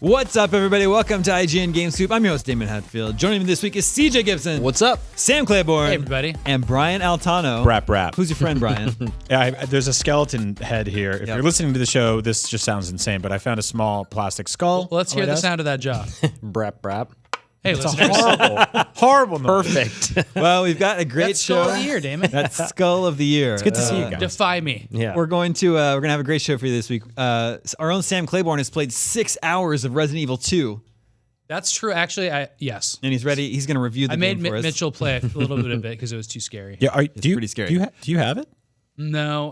What's up, everybody? Welcome to IGN Game Scoop. I'm your host, Damon Hatfield. Joining me this week is CJ Gibson. What's up? Sam Claiborne. Hey, everybody. And Brian Altano. Rap. Who's your friend, Brian? There's a skeleton head here. If you're listening to the show, this just sounds insane, but I found a small plastic skull. Well, let's hear the sound of that jaw. Brap. Hey, It's listeners. horrible noise. Perfect. Well, we've got a great That's show. Skull of the Year, Damon. That's Skull of the Year. It's good to see you guys. Defy me. Yeah. We're going to have a great show for you this week. Our own Sam Claiborne has played 6 hours of Resident Evil 2, That's true. Actually, yes. and he's ready. He's going to review the I made game for us. Mitchell play a little bit of it because it was too scary. Yeah, pretty scary. Do you have it? No,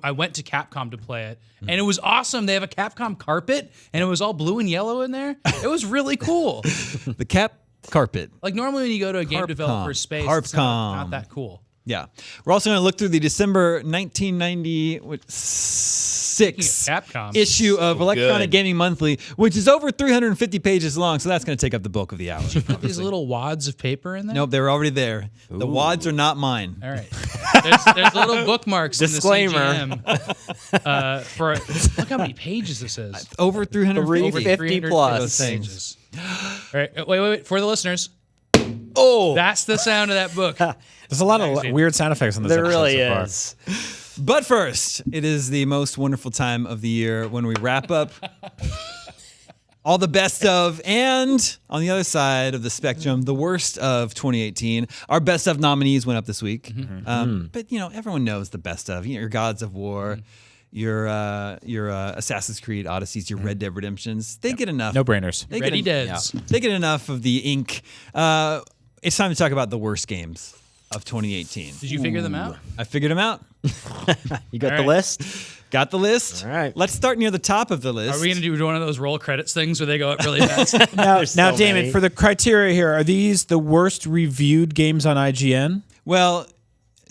I went to Capcom to play it, and it was awesome. They have a Capcom carpet, and it was all blue and yellow in there. It was really cool. The Cap Carpet. Like normally when you go to a game Harpcom. developer's space, it's Harpcom. not that cool. Yeah. We're also going to look through the December 1996 Capcom. issue of Electronic good. Gaming Monthly, which is over 350 pages long, so that's going to take up the bulk of the hour. Put these little wads of paper in there. Nope, they're already there. The wads are not mine. All right. There's little bookmarks Disclaimer. in the CGM. Look how many pages this is. Over 350. 350 plus. Pages. All right. Wait. For the listeners, Oh, that's the sound of that book. There's a lot of weird sound effects on this there episode really so far. is. But first, it is the most wonderful time of the year when we wrap up all the best of, and on the other side of the spectrum, the worst of 2018. Our best of nominees went up this week. But, everyone knows the best of. Your Gods of War, your Assassin's Creed Odysseys, your Red Dead Redemptions. They get enough. No brainers. They Ready get, Deads. they get enough of the ink. It's time to talk about the worst games of 2018. Did you figure them out? I figured them out. You got All the right. list? Got the list. All right. Let's start near the top of the list. Are we going to do one of those roll credits things where they go up really fast? Now, so Damon, many. for the criteria here, are these the worst reviewed games on IGN? Well,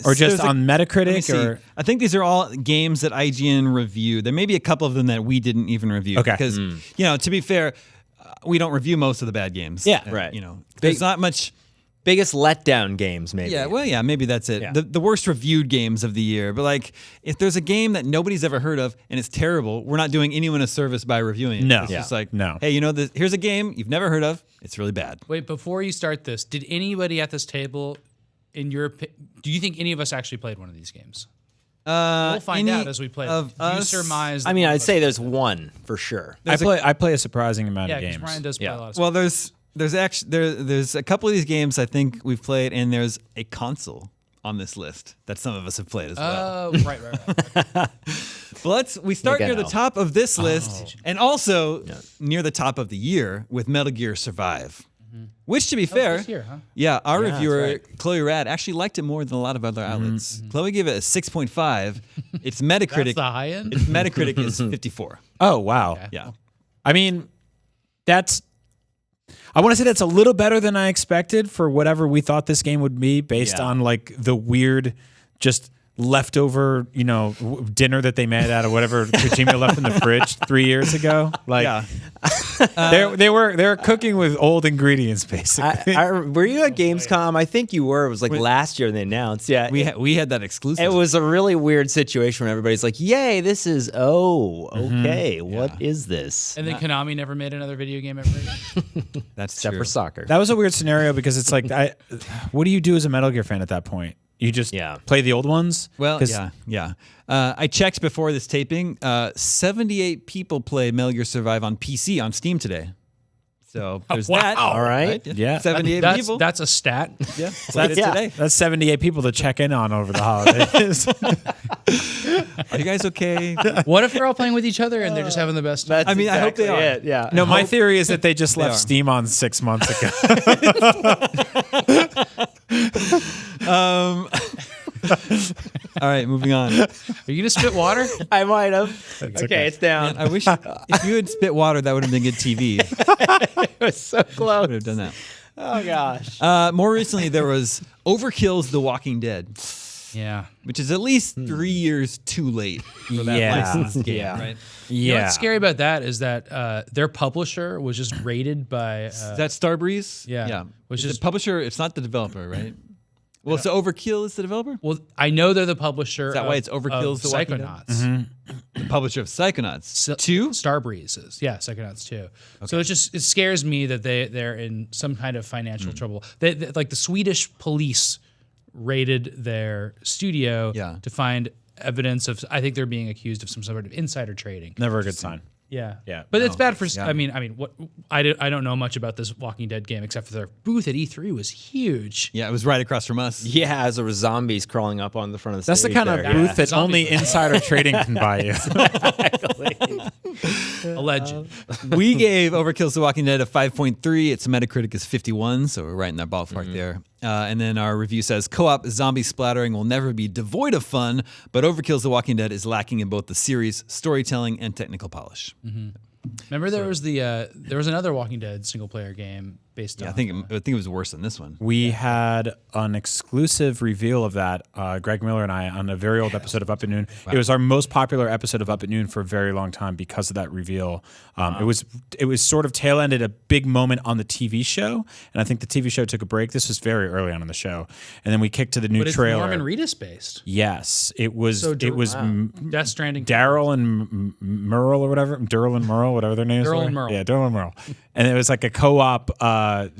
Or just there's a- on let me Metacritic? see. Or I think these are all games that IGN reviewed. There may be a couple of them that we didn't even review. Okay. Because, to be fair, we don't review most of the bad games. Yeah. Right. There's not much. Biggest letdown games, maybe. Yeah, maybe that's it. Yeah. The worst reviewed games of the year. But if there's a game that nobody's ever heard of and it's terrible, we're not doing anyone a service by reviewing it. No. It's Yeah. just like, No. hey, here's a game you've never heard of. It's really bad. Wait, before you start this, did anybody at this table, do you think any of us actually played one of these games? We'll find out as we play. Of Do you us? surmise? I mean, I'd say there's one for sure. I play a surprising amount yeah, of because games. Brian does play a lot of stuff. Well, there's actually there's a couple of these games I think we've played, and there's a console on this list that some of us have played as well. Oh, right. But we start Think I near the know. top of this list, and also near the top of the year with Metal Gear Survive. Which, to be fair, this year, huh? yeah, our Yeah, reviewer that's Chloe Rad actually liked it more than a lot of other outlets. Chloe gave it a 6.5. Its Metacritic, That's the high end? its Metacritic is 54. Oh, wow. Okay. Yeah. I mean, I want to say that's a little better than I expected for whatever we thought this game would be based Yeah. on the weird, just leftover, dinner that they made out of whatever Kojima left in the fridge 3 years ago. Yeah. They were cooking with old ingredients, basically. Were you at Gamescom? I think you were. It was last year they announced. Yeah. We had that exclusive. It was a really weird situation where everybody's like, yay, this is, okay, what is this? And then Konami never made another video game ever again. That's Except true. for soccer. That was a weird scenario because it's like, what do you do as a Metal Gear fan at that point? You just play the old ones? Well, 'Cause- yeah. I checked before this taping. 78 people play Metal Gear Survive on PC on Steam today. So there's that. All right. Yeah. 78 people. That's a stat. Yeah. So that's Yeah. today. That's 78 people to check in on over the holidays. Are you guys okay? What if they're all playing with each other and they're just having the best time? I mean, I hope they are. It, yeah. No, my theory is that they just left are. Steam on 6 months ago. All right, moving on. Are you going to spit water? I might have. Okay, it's down. I wish if you had spit water, that would have been good TV. It was so I close. would have done that. Oh, gosh. More recently, there was Overkill's The Walking Dead, Yeah. which is at least 3 years too late for that Yeah. licensed game, Yeah. right? You know what's scary about that is that their publisher was just rated by. Is that Starbreeze? Yeah. Yeah. Which It's is- the publisher. It's not the developer, right? Well, so Overkill is the developer? well, I know they're the publisher. Is that why it's Overkill's of The Walking Dead? Psychonauts. The publisher of Psychonauts 2. Starbreeze is. Yeah, Psychonauts 2. So it scares me that they're in some kind of financial trouble. They, like the Swedish police raided their studio to find evidence of, I think they're being accused of some sort of insider trading. Never a good sign. Yeah. But it's bad for. I mean, what I don't know much about this Walking Dead game except for their booth at E3 was huge. Yeah, it was right across from us. Yeah, as there were zombies crawling up on the front of the That's stage. the kind of booth that Zombie only insider trading can buy you. Alleged. We gave Overkill's The Walking Dead a 5.3. Its Metacritic is 51, so we're right in that ballpark there. And then our review says, co-op zombie splattering will never be devoid of fun, but Overkill's The Walking Dead is lacking in both the series, storytelling, and technical polish. Remember there was another Walking Dead single player game based on. I think it was worse than this one. We had an exclusive reveal of that, Greg Miller and I, on a very old episode of Up at Noon. Wow. It was our most popular episode of Up at Noon for a very long time because of that reveal. It was sort of tail ended a big moment on the TV show, and I think the TV show took a break. This was very early on in the show, and then we kicked to the new trailer. But it's Norman Reedus based. Yes, it was. Death Stranding. Daryl and Merle or whatever. Daryl and Merle, whatever their names were. Daryl and Merle. Yeah, Daryl and Merle. And it was like a co-op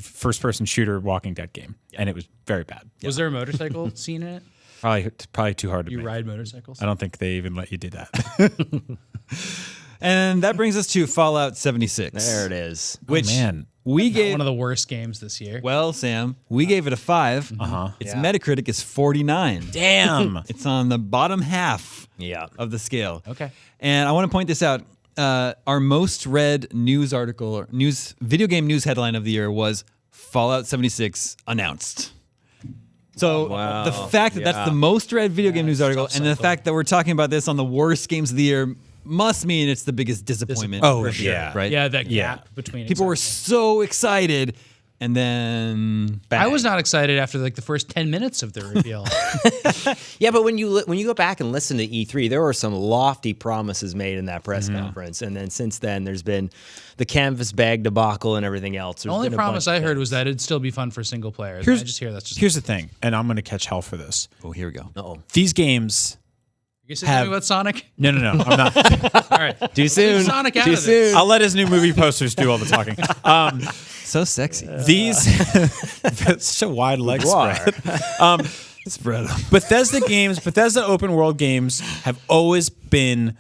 first-person shooter Walking Dead game, and it was very bad. Was there a motorcycle scene in it? Probably too hard to You make. ride motorcycles? I don't think they even let you do that. And that brings us to Fallout 76. There it is. Which man. we gave One of the worst games this year. Well, Sam, we gave it a 5. Its Metacritic is 49. Damn. It's on the bottom half of the scale. Okay. And I want to point this out. Our most read news article, or video game news headline of the year was Fallout 76 announced. So the fact that that's the most read video game news article, and the fact that we're talking about this on the worst games of the year must mean it's the biggest disappointment. Oh, for sure, yeah. right? Yeah, that gap between People were so excited, and then I was not excited after like the first 10 minutes of the reveal. Yeah, but when you go back and listen to E3, there were some lofty promises made in that press conference, and then since then there's been the canvas bag debacle and everything else. The only promise I heard was that it'd still be fun for single players. I just hear that's just. Here's the thing, and I'm going to catch hell for this. oh, here we go. Uh-oh. These games. You say something about Sonic? No, I'm not. All right. Too soon. Sonic out Too of this. soon. I'll let his new movie posters do all the talking. So sexy. These that's such a wide leg spread. Spread 'em. Bethesda open world games have always been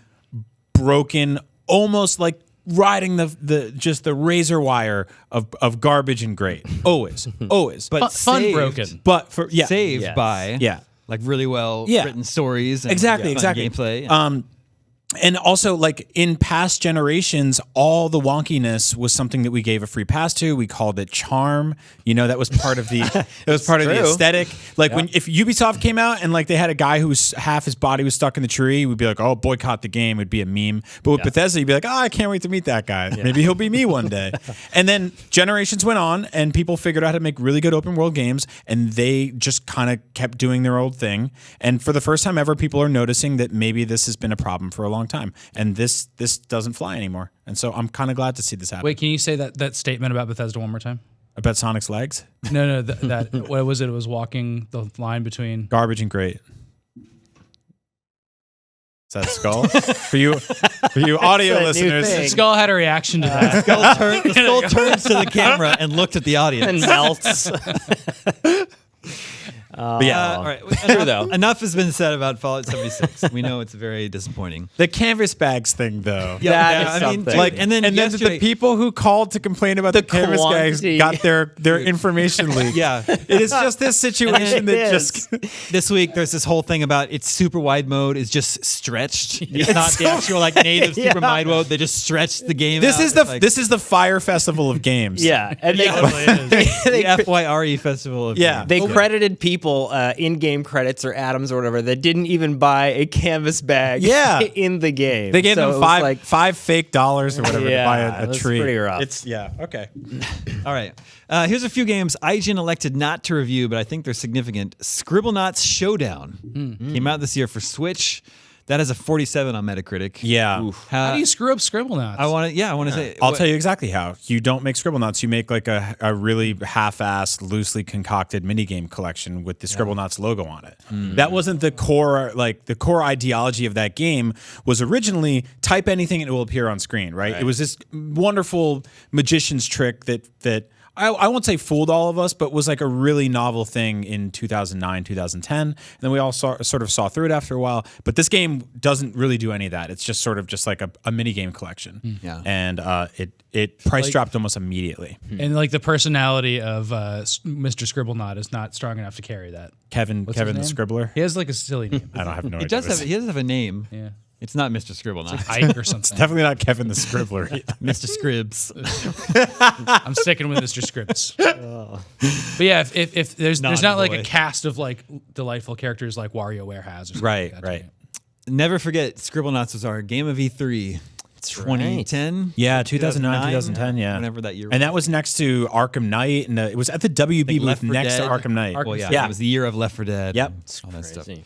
broken, almost like riding the razor wire of garbage and great. Always. But Fun saved, broken. But saved Yes. by like really well Yeah. written stories. And Exactly. fun gameplay. And also, like in past generations, all the wonkiness was something that we gave a free pass to. We called it charm. You know, that was part of the the aesthetic. Like if Ubisoft came out and like they had a guy who's half his body was stuck in the tree, we'd be like, oh, boycott the game. It'd be a meme. But with Bethesda, you'd be like, oh, I can't wait to meet that guy. Maybe he'll be me one day. And then generations went on, and people figured out how to make really good open world games, and they just kind of kept doing their old thing. And for the first time ever, people are noticing that maybe this has been a problem for a long time, and this doesn't fly anymore. And so I'm kind of glad to see this happen. Wait, can you say that statement about Bethesda one more time? About Sonic's legs? No, that what was it? It was walking the line between Garbage and great. Is that Skull? for you audio That's a new listeners. thing. Skull had a reaction to that. the skull turns to the camera and looked at the audience. And melts. But yeah, All right. True, though. Enough has been said about Fallout 76. We know it's very disappointing. the canvas bags thing though. That is something. like, and then the people who called to complain about the canvas bags quantity. got their information leaked. Yeah. It is just this situation that just This week, there's this whole thing about its super wide mode is just stretched. It's not the actual like native super wide mode. They just stretched the game. this out. is the It's like, this is the Fire Festival of games. Yeah, and they, the FYRE festival. Of Yeah. games. they credited people in-game credits or atoms or whatever that didn't even buy a canvas bag. Yeah. in the game. They gave So it them was five fake dollars or whatever to buy it a was tree. pretty rough. It's okay. All right. Here's a few games IGN elected not to review, but I think they're significant. Scribblenauts Showdown came out this year for Switch. That has a 47 on Metacritic. Yeah. How do you screw up Scribblenauts? I want to say. I'll tell you exactly how. You don't make Scribblenauts. You make like a really half-assed, loosely concocted minigame collection with the Scribblenauts logo on it. That wasn't the core, the core ideology of that game was originally type anything and it will appear on screen, right? It was this wonderful magician's trick that I won't say fooled all of us, but was like a really novel thing in 2009, 2010. And then we all sort of saw through it after a while. But this game doesn't really do any of that. It's just sort of just like a mini game collection. Yeah. And it price dropped almost immediately. And like the personality of Mr. Scribblenaut is not strong enough to carry that. Kevin the his name? Scribbler. He has like a silly name. I don't have no idea. He does have a name. Yeah. It's not Mr. Scribblenauts. Ike or something. Definitely not Kevin the Scribbler. Mr. Scribs. I'm sticking with Mr. Scripts. But yeah, if there's not like a cast of like delightful characters like WarioWare has or something. Right, like that, right. Never forget, Scribblenauts was our game of E3. That's 2010? Yeah, 2009, 2010, yeah. Whenever that year was. And that was next to Arkham Knight, and it was at the WB Left booth 4 next to Dead. Arkham Knight. Well, yeah, Yeah. it was the year of Left 4 Dead. Yep. and all that stuff. Crazy.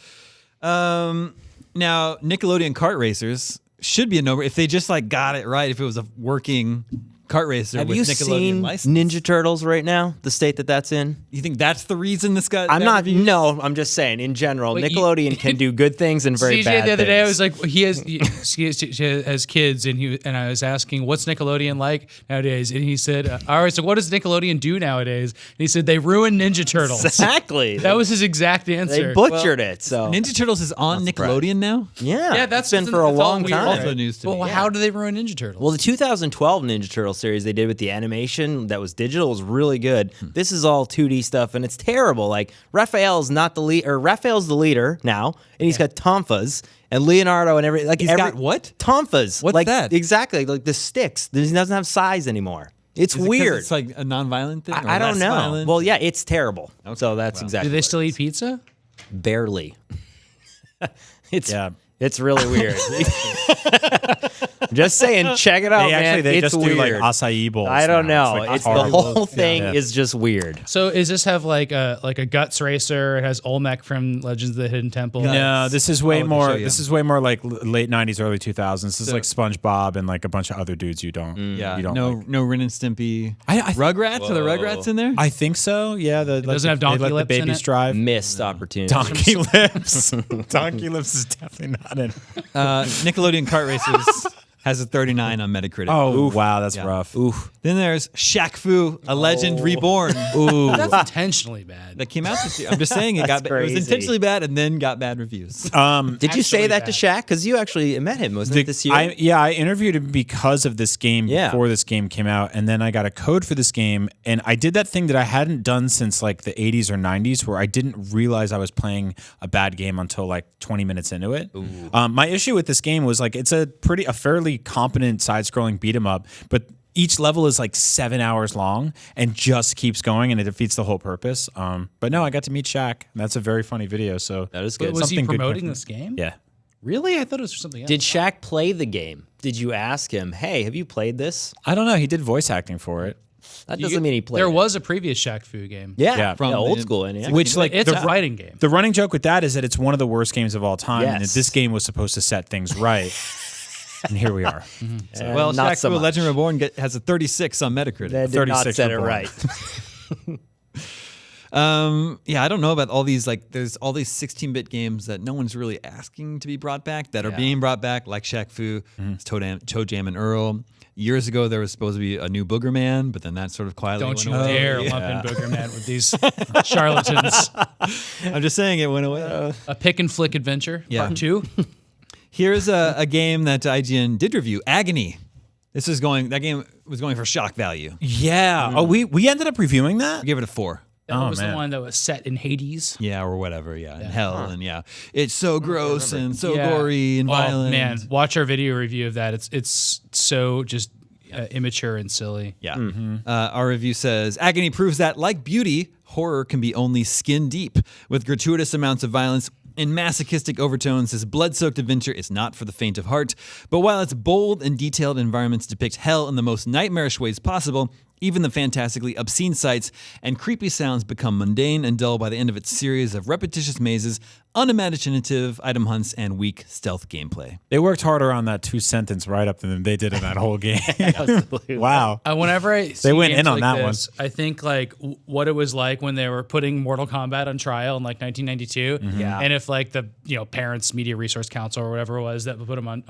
Now, Nickelodeon kart racers should be a no-brainer if they just like got it right. If it was a working kart racer Have with you Nickelodeon seen license. Ninja Turtles right now? The state that's in? You think that's the reason this got? I'm bad not. reviews? No, I'm just saying. In general, Wait, Nickelodeon can do good things and very CJ bad the other day, I things. was like, he has kids, and I was asking, what's Nickelodeon like nowadays? And he said, all right, so what does Nickelodeon do nowadays? And he said, they ruin Ninja Turtles. Exactly. That was his exact answer. They butchered it. So Ninja Turtles is on Nickelodeon now. yeah, that's it's been for a that's all long weird. time. Also news to Well, me. how do they ruin Ninja Turtles? Well, the 2012 Ninja Turtle series they did with the animation that was digital was really good. This is all 2D stuff, and it's terrible. Like Raphael's not the lead, or Raphael's the leader now, and he's got Tonfas and Leonardo and every like He's got what? Tonfas. What's like, that? Exactly, like the sticks. He doesn't have size anymore. It's Is it 'cause weird. It's like a non-violent thing. Or I don't less know. violent? Well, yeah, it's terrible. So that's exactly. do they what still it eat is. pizza? Barely. It's Yeah. It's really weird. Just saying, check it out, man. They it's just weird. do like acai bowls. I don't now. know. like It's the horrible. whole thing Yeah. is just weird. So does this have like a guts racer? It has Olmec from Legends of the Hidden Temple. No, this is way Oh, the more. show, yeah. This is way more like late '90s, early 2000s. This is like SpongeBob and like a bunch of other dudes you don't. Yeah, you don't no, like. no Ren and Stimpy. I Rugrats? Are the Rugrats in there? I think so. Yeah, doesn't have Donkey they let Lips the in babies it? drive. Missed opportunity. Donkey Lips. Donkey Lips is definitely not in. Nickelodeon Kart Racers has a 39 on Metacritic. Oh wow, that's Yeah. rough. Oof. Then there's Shaq Fu, a legend reborn. Ooh. That's intentionally bad. That came out this year. I'm just saying it was crazy. intentionally bad and then got bad reviews. Did you say Actually that to bad. Shaq? Because you actually met him, wasn't it this year? I interviewed him because of this game Yeah. before this game came out, and then I got a code for this game, and I did that thing that I hadn't done since like the 80s or 90s, where I didn't realize I was playing a bad game until like 20 minutes into it. My issue with this game was like it's a fairly competent side-scrolling beat 'em up, but each level is like 7 hours long and just keeps going, and it defeats the whole purpose. But no, I got to meet Shaq. And that's a very funny video. So that is But good. was he something good promoting coming this game? yeah. Really? I thought it was for something else. Did Shaq play the game? Did you ask him, hey, have you played this? I don't know. He did voice acting for it. That doesn't mean he played There it. was a previous Shaq Fu game. Yeah, Yeah. From old the- school. And yeah. Which like It's the, a writing game. the running joke with that is that it's one of the worst games of all time, and that Yes. this game was supposed to set things right. And here we are. Well, not Shaq so Fu, much. Legend Reborn has a 36 on Metacritic. They did not 36 set it Reborn. right. Yeah, I don't know about all these, like, there's all these 16-bit games that no one's really asking to be brought back that are being brought back, like Shaq Fu, Toe Jam and Earl. Years ago, there was supposed to be a new Booger Man, but then that sort of quietly Don't you went away. dare lump in Booger Man with these charlatans. I'm just saying it went away. A pick and flick adventure, Yeah. part 2. Here's a game that IGN did review, Agony. That game was going for shock value. Yeah. Oh, we ended up reviewing that? I gave it a 4. That was man. the one that was set in Hades. Yeah, or whatever. Yeah, in hell, and yeah, it's so gross and so Yeah. gory and violent. Oh man, watch our video review of that. It's so just immature and silly. Yeah. Our review says Agony proves that, like beauty, horror can be only skin deep. With gratuitous amounts of violence and masochistic overtones, this blood-soaked adventure is not for the faint of heart. But while its bold and detailed environments depict hell in the most nightmarish ways possible, Even the fantastically obscene sights and creepy sounds become mundane and dull by the end of its series of repetitious mazes, unimaginative item hunts, and weak stealth gameplay. They worked harder on that 2-sentence write-up than they did in that whole game. Wow. Whenever I see went games in on like that this, I think like what it was like when they were putting Mortal Kombat on trial in like 1992. Yeah. And if like the Parents Media Resource Council or whatever it was that put them on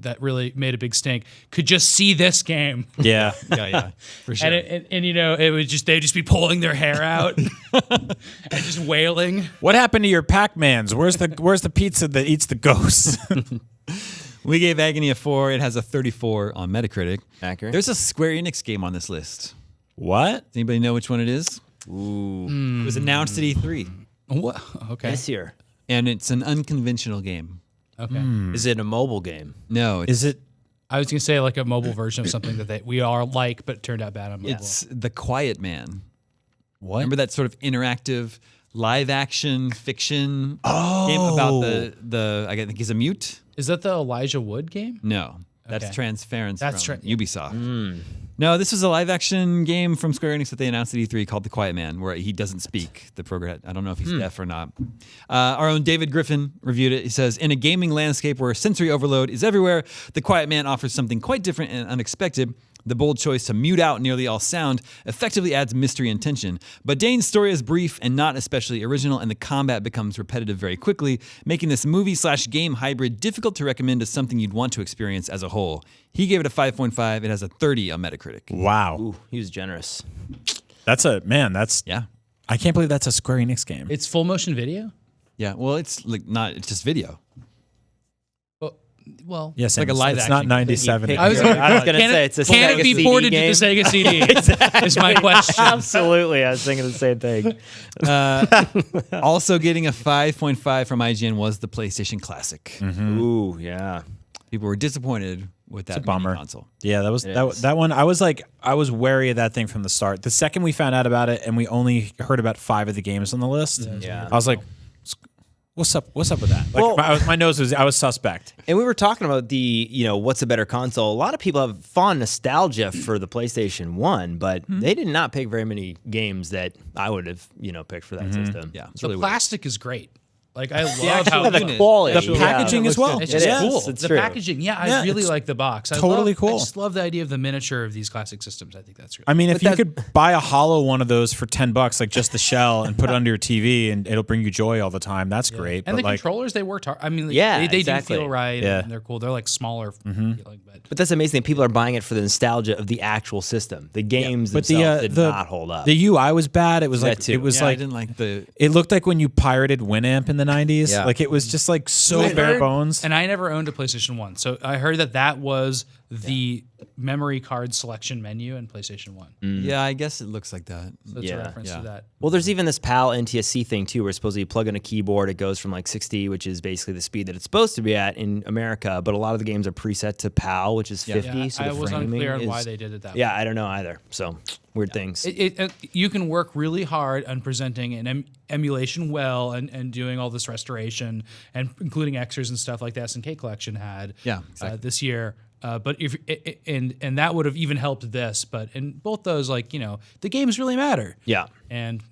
that really made a big stink could just see this game. Yeah. Yeah, for sure. And it would just they'd just be pulling their hair out and just wailing. What happened to your Pac-Mans? Where's the pizza that eats the ghosts? We gave Agony a 4. It has a 34 on Metacritic. Accurate. There's a Square Enix game on this list. What? Does anybody know which one it is? Ooh. It was announced at E3. What? Okay. This year. And it's an unconventional game. Okay. Is it a mobile game? No, Is it? I was gonna say like a mobile version of something that we all like, but turned out bad on mobile. it's The Quiet Man. What? Remember that sort of interactive live action fiction game about the I think he's a mute? Is that the Elijah Wood game? No. That's Okay. Transference That's from Ubisoft. No, this was a live action game from Square Enix that they announced at E3 called The Quiet Man, where he doesn't speak. The program, I don't know if he's deaf or not. Our own David Griffin reviewed it. He says, in a gaming landscape where sensory overload is everywhere, The Quiet Man offers something quite different and unexpected. The bold choice to mute out nearly all sound effectively adds mystery and tension. But Dane's story is brief and not especially original, and the combat becomes repetitive very quickly, making this movie/game hybrid difficult to recommend as something you'd want to experience as a whole. He gave it a 5.5. It has a 30 on Metacritic. Wow. Ooh, he was generous. That's Yeah. I can't believe that's a Square Enix game. It's full motion video. Yeah. Well, it's it's just video. Well, Yes, like a live it's action not 97. I was I was gonna can say it, it's a can Sega it be CD ported game? to the Sega CD? Is my question. Absolutely. I was thinking the same thing. Also getting a 5.5 from IGN was the PlayStation Classic. Ooh, yeah. People were disappointed with that a bummer. mini console. Yeah, that was is. that one. I was wary of that thing from the start. The second we found out about it, and we only heard about 5 of the games on the list, Yeah. I was like, "What's up? What's up with that?" Like, Well- my nose was. I was suspect. And we were talking about what's a better console. A lot of people have fond nostalgia for the PlayStation 1, but they did not pick very many games that I would have, picked for that system. Yeah, it's The really weird. plastic is great. Like I love actual how The unit. quality. The packaging as well. It's It just is. cool. It's The true. packaging, I Yeah, really it's like the box. totally cool. I just love the idea of the miniature of these classic systems. I think that's really I mean, if you that- could buy a hollow one of those for $10, like just the shell, and put it under your TV, and it'll bring you joy all the time, that's great. And but the like, controllers, they worked hard. I mean, Yeah, they exactly. do feel right. Yeah. And they're cool. They're like smaller feeling, But that's amazing. People are buying it for the nostalgia of the actual system. The games but themselves the did not hold up. The UI was bad. It was That like too. it was Yeah, I like didn't like the. it looked like when you pirated Winamp in the 90s. Yeah. Like it was just like so I bare heard- bones. And I never owned a PlayStation 1. So I heard that was the memory card selection menu in PlayStation 1. Yeah, I guess it looks like that. So it's a reference to that. Well, there's even this PAL NTSC thing too, where supposedly you plug in a keyboard, it goes from like 60, which is basically the speed that it's supposed to be at in America. But a lot of the games are preset to PAL, which is 50. Yeah, so I the was framing unclear on is, why they did it that way. Yeah, I don't know either. So weird things. You can work really hard on presenting an emulation well and doing all this restoration and including extras and stuff like the SNK collection had Yeah, exactly. this year. But if and that would have even helped this. But in both those, the games really matter. Yeah. And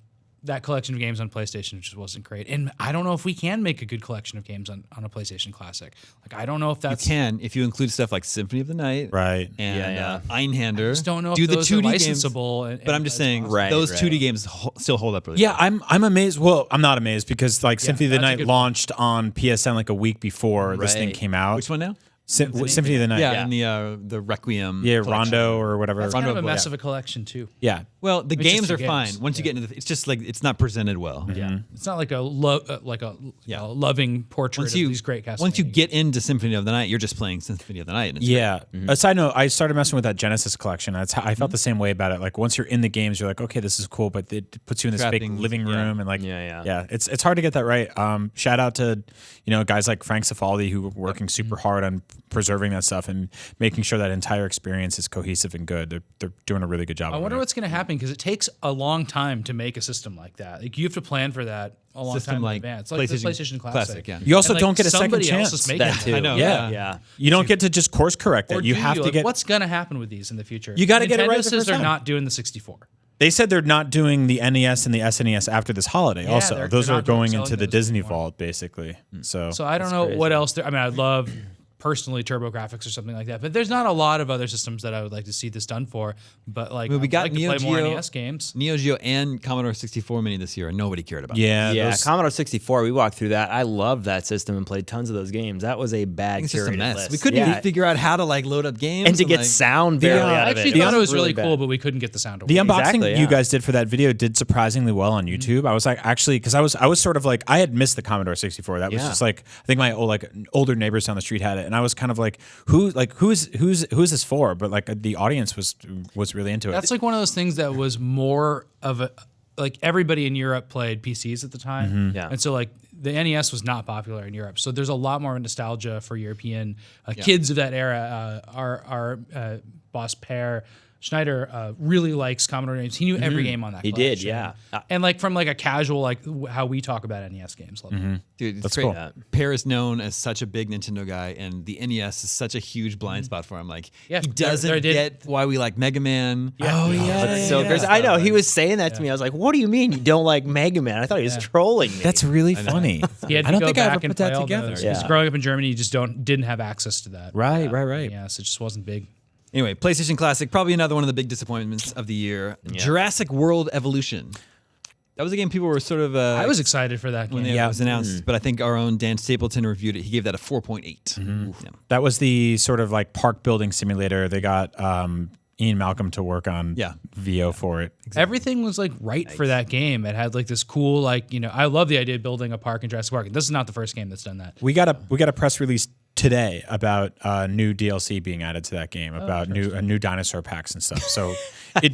that collection of games on PlayStation just wasn't great. And I don't know if we can make a good collection of games on a PlayStation Classic. Like I don't know if You that's can if you include stuff like Symphony of the Night, Right. And Einhander. I just don't know do if the those 2D are games. licensable. But I'm just saying, Right, those right. 2D games still hold up really. Yeah, I'm amazed. Well, I'm not amazed because like Symphony of the that's a Night good launched on PSN like a week before this thing Right. came out. Which one now? Symphony of the Night. Yeah, and the Requiem. Yeah, collection. Rondo or whatever. That's kind of a Rondo mess Blood. of a collection too. Yeah. Well, the It's games just are the fine. games. Once you get into it's just like it's not presented well. Yeah, it's not like a loving portrait Once of you these great Castlevania. once you get into Symphony of the Night, you're just playing Symphony of the Night. And it's Yeah. A side note, I started messing with that Genesis collection. That's how I felt the same way about it. Like once you're in the games, you're like, okay, this is cool, but it puts you in this big Trappings, living room and like, Yeah. it's hard to get that right. Shout out to guys like Frank Cifaldi who were working super hard on preserving that stuff and making sure that entire experience is cohesive and good. They're doing a really good job. I wonder what's going to happen because it takes a long time to make a system like that. Like you have to plan for that a long time in advance. Like the PlayStation Classic. You also don't get a second chance. Else is making That too. I know. Yeah. You don't get to just course correct that. You have to get. What's going to happen with these in the future? You got to get it right Nintendo the says first they're time. not doing the 64. They said they're not doing the NES and the SNES after this holiday. Yeah, Also, those they're are not doing going selling into the those Disney anymore. vault, basically. So So I don't know what else. I mean, I love personally TurboGrafx or something like that, but there's not a lot of other systems that I would like to see this done for. But like, we got I'd like to Neo play more Geo- NES games. Neo Geo and Commodore 64 Mini this year, and nobody cared about. yeah, Yeah, those- Commodore 64. We walked through that. I loved that system and played tons of those games. That was a bad It's just a curated mess. list. We couldn't Yeah. even figure out how to like load up games and to get like, sound barely The, out I of actually it. thought it was really bad. cool, but we couldn't get the sound. The away. unboxing Exactly, you yeah. guys did for that video did surprisingly well on YouTube. I was like, actually, because I was sort of like, I had missed the Commodore 64. That was Yeah. just like, I think my older neighbors down the street had it, and I was kind of like, who's this for? But like the audience was really into it. That's like one of those things that was more of a like everybody in Europe played PCs at the time, Yeah. and so like the NES was not popular in Europe. So there's a lot more nostalgia for European kids of that era. Our boss Per Schneider really likes Commodore games. He knew every game on that. He did, collection. yeah. And like from like a casual like how we talk about NES games. Love it. Dude, it's That's great. cool. Per is known as such a big Nintendo guy, and the NES is such a huge blind spot for him. Like, Yeah, he there- doesn't there did- get why we like Mega Man. Oh yeah, That's so crazy. I know. He was saying that to me. I was like, what do you mean you don't like Mega Man? I thought he was trolling me. That's really funny. He had to I don't go think I back ever and put that play all together. those. Yeah. Because growing up in Germany, you just didn't have access to that. Right. Yeah, so it just wasn't big. Anyway, PlayStation Classic, probably another one of the big disappointments of the year. Jurassic World Evolution. That was a game people were sort of. I was excited for that game. when it was announced, but I think our own Dan Stapleton reviewed it. He gave that a 4.8. Yeah. That was the sort of like park building simulator. They got Ian Malcolm to work on VO for it. Everything was like right for that game. It had like this cool, like, I love the idea of building a park in Jurassic Park. This is not the first game that's done that. We got a press release today about new DLC being added to that game, about new dinosaur packs and stuff. So it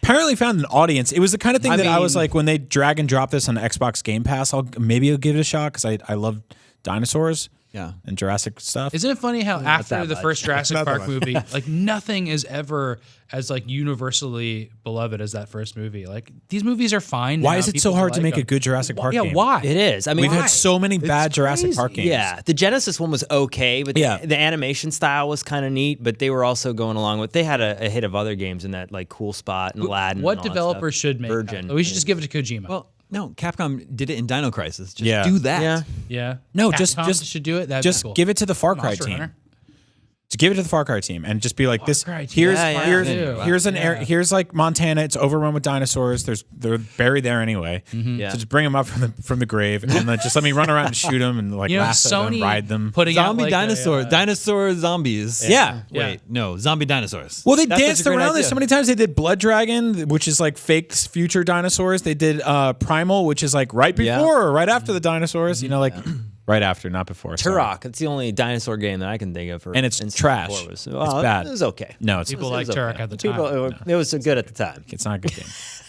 apparently found an audience. It was the kind of thing that I was like, when they drag and drop this on Xbox Game Pass, I'll give it a shot because I love dinosaurs. Yeah. And Jurassic stuff. Isn't it funny how after the first Jurassic Not that Park much. movie, like nothing is ever as like universally beloved as that first movie. Like these movies are fine. Why now. is it People so hard to like make a them. good Jurassic Park Yeah, game? why? It is. I mean, We've had so many bad Jurassic crazy. Park games. Yeah, the Genesis one was okay, but Yeah. the animation style was kind of neat. But they were also going along with. They had a hit of other games in that like Cool Spot and Aladdin. What and all that developer stuff. should make Virgin? that? We should just give it to Kojima. Well, no, Capcom did it in Dino Crisis. Just Yeah. do that. Yeah. yeah. No, Capcom just should do it. That'd Just be cool. give it to the Far Cry Monster team. Hunter. Just give it to the Far Cry team and just be like, this. Cry team. Here's Yeah, here's yeah. here's an Yeah. air. Here's like Montana. It's overrun with dinosaurs. They're buried there anyway. Yeah. So just bring them up from the grave and then just let me run around and shoot them and like laugh at them, Sony ride them. putting out Zombie like dinosaur, dinosaur zombies. Yeah. Wait, no, zombie dinosaurs. Well, they That's such a danced great around this idea. so many times. They did Blood Dragon, which is like fake future dinosaurs. They did Primal, which is like right before Yeah. or right after the dinosaurs. You know, like right after, not before. sorry. Turok. It's the only dinosaur game that I can think of. For And it's trash. Was, It's bad. It was okay. No, it's People It like was Turok okay. at the time. It was so good at the time. it's not a good game.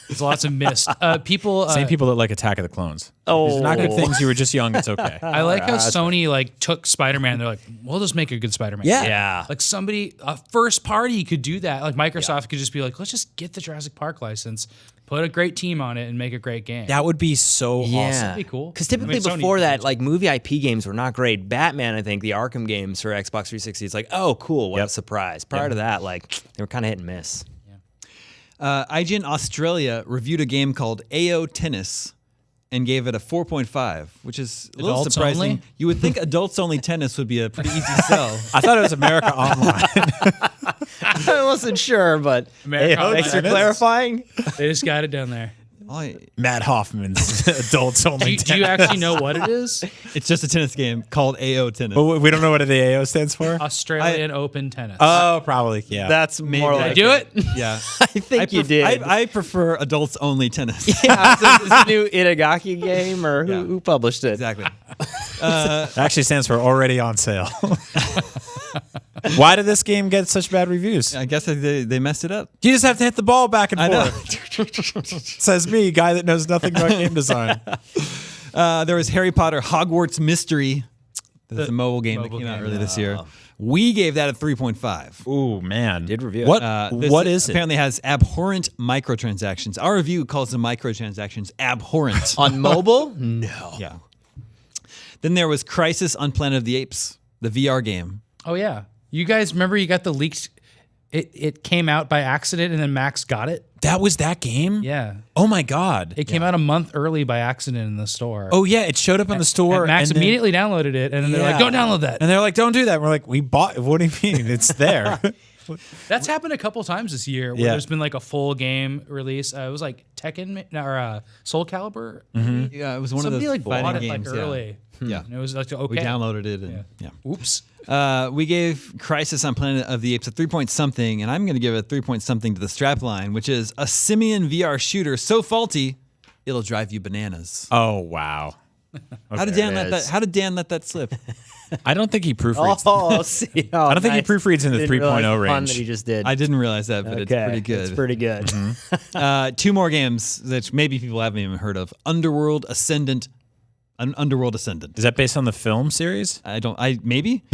There's lots of mist. People. Same people that like Attack of the Clones. Oh. These are not good things. You were just young. It's okay. I like how Sony like took Spider-Man. They're like, we'll just make a good Spider-Man. Yeah. Yeah. Like somebody, a first party could do that. Like Microsoft could just be like, let's just get the Jurassic Park license, put a great team on it, and make a great game. That would be so awesome. Yeah, be cool. Because typically I mean, Sony before did that, it. like movie IP games were not great. Batman, I think the Arkham games for Xbox 360, it's like, oh, cool, what a surprise. Prior to that, like they were kind of hit and miss. IGN Australia reviewed a game called AO Tennis and gave it a 4.5, which is a little Adults surprising. only? You would think adults only tennis would be a pretty easy sell. I thought it was America Online. I wasn't sure, but America thanks for Online. clarifying. They just got it down there. Matt Hoffman's adults only. Do you actually know what it is? It's just a tennis game called AO Tennis. Well, we don't know what the AO stands for. Australian Open Tennis. Oh, probably. Yeah. That's more Did I like do it? Yeah. I think you did. I prefer adults only tennis. Yeah, so this new Itagaki game, or who published it? Exactly. It actually stands for already on sale. Why did this game get such bad reviews? I guess they messed it up. You just have to hit the ball back and I know. forth. Says me, guy that knows nothing about game design. There was Harry Potter Hogwarts Mystery. That's a mobile game that mobile came out game, earlier this year. We gave that a 3.5. Ooh, man. Did review it. What is it? Apparently has abhorrent microtransactions. Our review calls the microtransactions abhorrent. On mobile? No. Yeah. Then there was Crisis on Planet of the Apes, the VR game. Oh yeah, you guys remember you got the leaks? It came out by accident, and then Max got it. That was that game? Yeah. Oh my God. It came out a month early by accident in the store. Oh yeah, it showed up in the store. And Max and then- immediately downloaded it, and then they're like, "Don't download that." And they're like, "Don't do that." We're like, "We bought. What do you mean? It's there." That's happened a couple times this year where Yeah. there's been like a full game release. It was like Tekken or Soul Calibur. Yeah, it was one Somebody of the like bought fighting it games. like early. Yeah. And it was like okay. We downloaded it. And, yeah. Oops. We gave Crisis on Planet of the Apes a 3 something, and I'm going to give it a 3 something to the strapline, which is a simian VR shooter so faulty it'll drive you bananas. Oh wow. How did Dan let that slip? I don't think he proofreads. Oh, see. Oh, I don't think he proofreads in the Didn't realize 3.0 the pun range. that he just did. I didn't realize that, but it's pretty good. It's pretty good. 2 more games that maybe people haven't even heard of: Underworld Ascendant. Underworld Ascendant. Is that based on the film series? Maybe.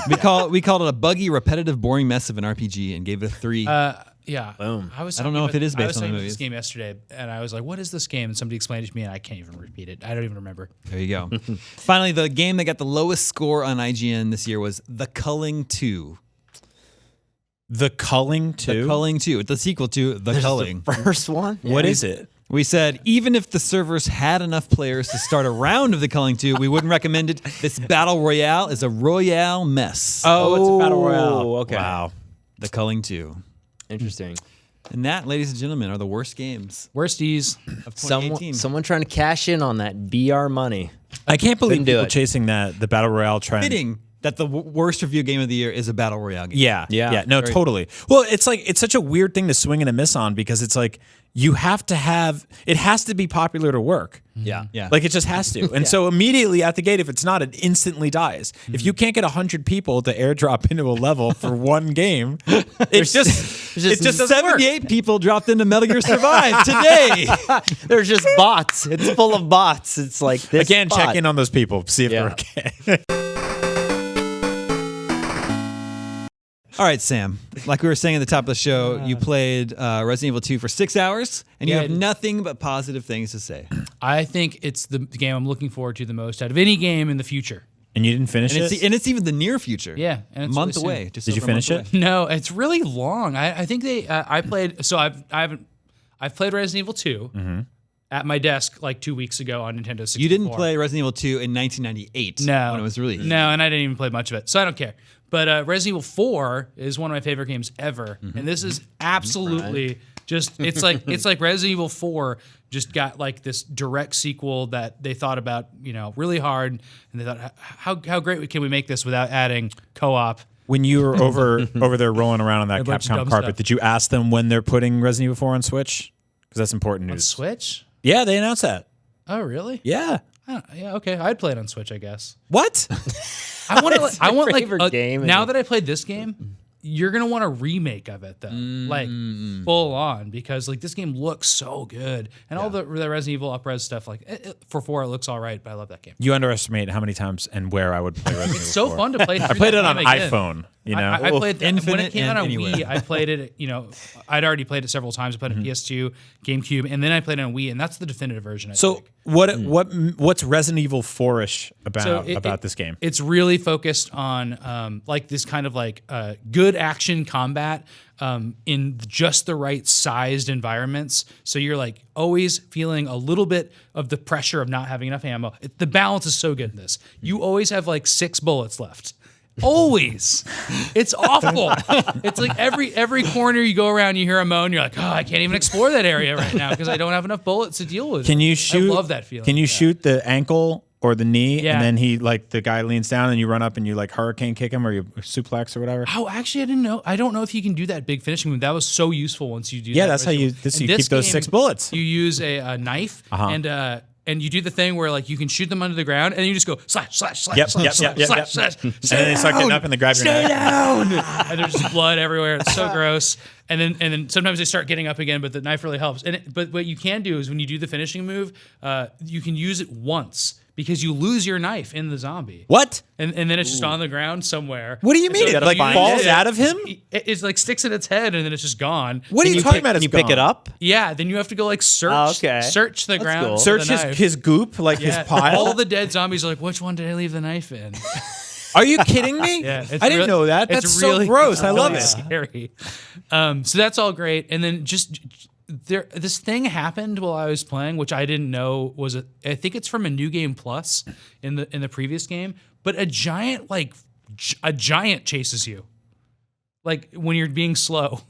We called it a buggy, repetitive, boring mess of an RPG and gave it a 3. Yeah. Boom. I don't know if it is based on the I was talking about movies. this game yesterday, and I was like, "What is this game?" And somebody explained it to me, and I can't even repeat it. I don't even remember. There you go. Finally, the game that got the lowest score on IGN this year was The Culling 2. The Culling 2? The Culling 2. It's the sequel to The Culling. First one? What is it? We said, even if the servers had enough players to start a round of The Culling 2, we wouldn't recommend it. This battle royale is a royale mess. Oh, it's a battle royale. Okay. Wow. The Culling 2. Interesting. And that, ladies and gentlemen, are the worst games Worsties. of 2018. Someone trying to cash in on that BR money. I can't believe Couldn't do people it. chasing the battle royale trend. Fitting that the worst review game of the year is a battle royale game. Yeah. No, totally. Well, it's like it's such a weird thing to swing and a miss on because it's like you have to have it has to be popular to work. Yeah. Like it just has to. And so immediately at the gate, if it's not, it instantly dies. If you can't get 100 people to airdrop into a level for one game, it just doesn't work. 78 people dropped into Metal Gear Survive today. There's just bots. It's full of bots. It's like this. Again, bot. check in on those people, see if they're Yeah. okay. All right, Sam. Like we were saying at the top of the show, you played Resident Evil 2 for 6 hours, and you Yeah, have nothing but positive things to say. I think it's the game I'm looking forward to the most out of any game in the future. And you didn't finish And it? it's even the near future. Yeah, and a it's month really away. soon. Just Did you over a month finish it? away. No, it's really long. I think they. I played. So I've played Resident Evil 2 at my desk like 2 weeks ago on Nintendo 64. You didn't play Resident Evil 2 in 1998 No, when it was released. No, and I didn't even play much of it, so I don't care. But Resident Evil 4 is one of my favorite games ever, and this is absolutely just. It's like Resident Evil 4 just got like this direct sequel that they thought about, really hard, and they thought, how great can we make this without adding co-op? When you were over there rolling around on that A bunch of Capcom dumb carpet, stuff. did you ask them when they're putting Resident Evil 4 on Switch? Because that's important news. Switch? Yeah, they announced that. Oh, really? Yeah. Yeah, okay. I'd play it on Switch, I guess. What? I want to. I want like favorite game now and- that I played this game, you're gonna want a remake of it though, like full on, because like this game looks so good, and all the Resident Evil up-res stuff. Like for 4, it looks all right, but I love that game. You underestimate how many times and where I would play Resident Evil It's so 4. fun to play. I played it on iPhone, you know. I played when Infinite it came out and on anywhere. Wii. I played it. I'd already played it several times. I played it on PS2, GameCube, and then I played it on Wii, and that's the definitive version. I So think. what's Resident Evil 4-ish about this game? It's really focused on like this kind of like good action combat in just the right sized environments. So you're like always feeling a little bit of the pressure of not having enough ammo. The balance is so good in this. You always have like 6 bullets left. Always. It's awful. It's like every corner you go around, you hear a moan, you're like, oh, I can't even explore that area right now because I don't have enough bullets to deal with. Can you shoot? I love that feeling. Can you shoot the ankle or the knee, Yeah. and then the guy leans down, and you run up and you like hurricane kick him or you suplex or whatever? Oh, actually, I didn't know. I don't know if you can do that big finishing move. That was so useful once you do. Yeah, that that's how you- visual. this- In you keep those game, 6 bullets. You use a knife and you do the thing where like you can shoot them under the ground and you just go slash slash slash Yep, slash yep, slash yep, yep, slash yep. slash. And then they start getting up and they grab your knife. And there's just blood everywhere. It's so gross. And then sometimes they start getting up again, but the knife really helps. But what you can do is when you do the finishing move, you can use it once because you lose your knife in the zombie. What? And then it's just on the ground somewhere. What do you mean? So It like you falls use it, out of him? It's like sticks in its head and then it's just gone. What are you talking about? Can you pick it up? Yeah, then you have to go like search the ground. cool. for Search the knife. his goop, like his pile? All the dead zombies are like, which one did I leave the knife in? Are you kidding me? Yeah, I didn't know that. it's That's really, so gross. I love really it. Scary. So that's all great, and then just this thing happened while I was playing, which I didn't know was I think it's from a New Game Plus in the previous game, but a giant chases you, like when you're being slow.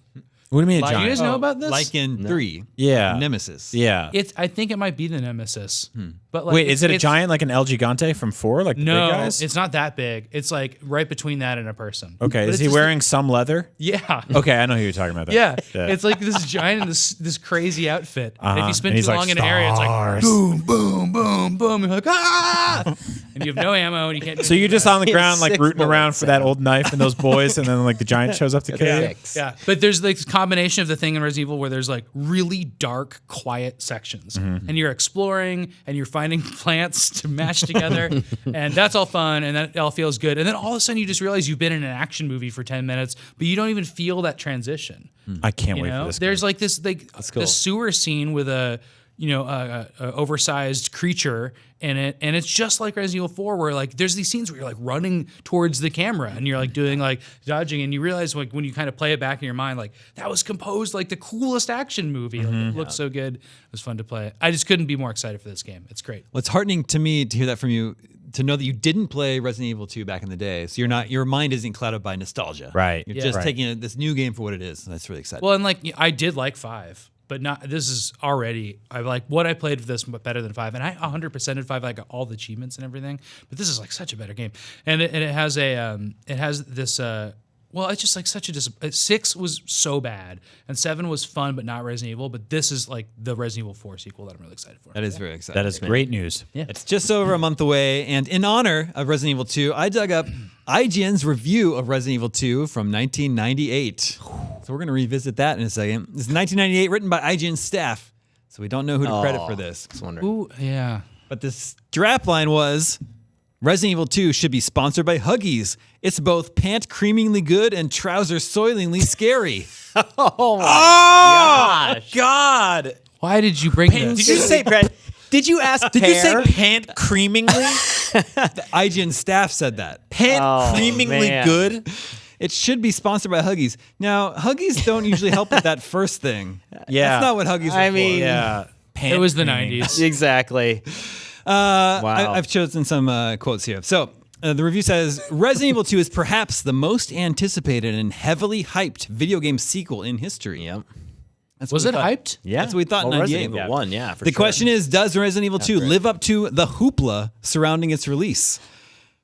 What do you mean, Do you guys know about this? Like in 3. Yeah. Nemesis. Yeah. I think it might be the Nemesis. But like, Wait, is it a giant like an El Gigante from 4? Like the No, big guys? it's not that big. It's like right between that and a person. Okay. But Is it's he just wearing some leather? Yeah. Okay, I know who you're talking about. Yeah, it's like this giant, this crazy outfit. And if you spend And he's too like, long in an area, it's like "Stars." boom, boom, boom, boom. You're like ah, and you have no ammo, and you can't. So you're just on the ground, like Six rooting around bullets, for that old knife and those boys, and then like the giant shows up to kill you. Yeah, but there's like this combination of the thing in Resident Evil where there's like really dark, quiet sections, and you're exploring and you're finding plants to match together, and that's all fun and that all feels good. And then all of a sudden you just realize you've been in an action movie for 10 minutes, but you don't even feel that transition. I can't You wait know, for this. there's like this the sewer scene with a oversized creature in it, and it's just like Resident Evil 4, where like there's these scenes where you're like running towards the camera and you're like doing like dodging, and you realize like when you kind of play it back in your mind, like that was composed like the coolest action movie. Like, it looked so good. It was fun to play. I just couldn't be more excited for this game. It's great. Well, it's heartening to me to hear that from you, to know that you didn't play Resident Evil 2 back in the day. So your mind isn't clouded by nostalgia. Right. You're Yeah. just Right. taking this new game for what it is. That's really exciting. Well, and like I did like 5. But not. This is already. I like what I played with this better than 5, and I 100%ed 5. I got all the achievements and everything. But this is like such a better game, and it has this. Well, it's just like such a 6 was so bad, and 7 was fun, but not Resident Evil. But this is like the Resident Evil 4 sequel that I'm really excited for. that is very exciting. That is great news. Yeah. It's just over a month away, and in honor of Resident Evil 2, I dug up IGN's review of Resident Evil 2 from 1998. So we're going to revisit that in a second. This is 1998, written by IGN staff, so we don't know who to credit for this. I was wondering. Ooh, yeah. But the strap line was, Resident Evil 2 should be sponsored by Huggies. It's both pant creamingly good and trouser soilingly scary. Oh my gosh. God. Why did you bring this? Did you say? Did you ask Did you say Pear? pant creamingly? The IGN staff said that. Pant Oh, creamingly man. good? It should be sponsored by Huggies. Now, Huggies don't usually help with that first thing. Yeah. That's not what Huggies are I for. mean- Yeah. Pant It was the creaming. 90s. Exactly. Wow. I've chosen some quotes here. So the review says, Resident Evil 2 is perhaps the most anticipated and heavily hyped video game sequel in history. Yep. That's Was what it we thought. hyped? Yeah. That's what we thought in Well, 98. Resident Evil 1, yeah, for The sure. question is, does Resident Evil 2 live up to the hoopla surrounding its release?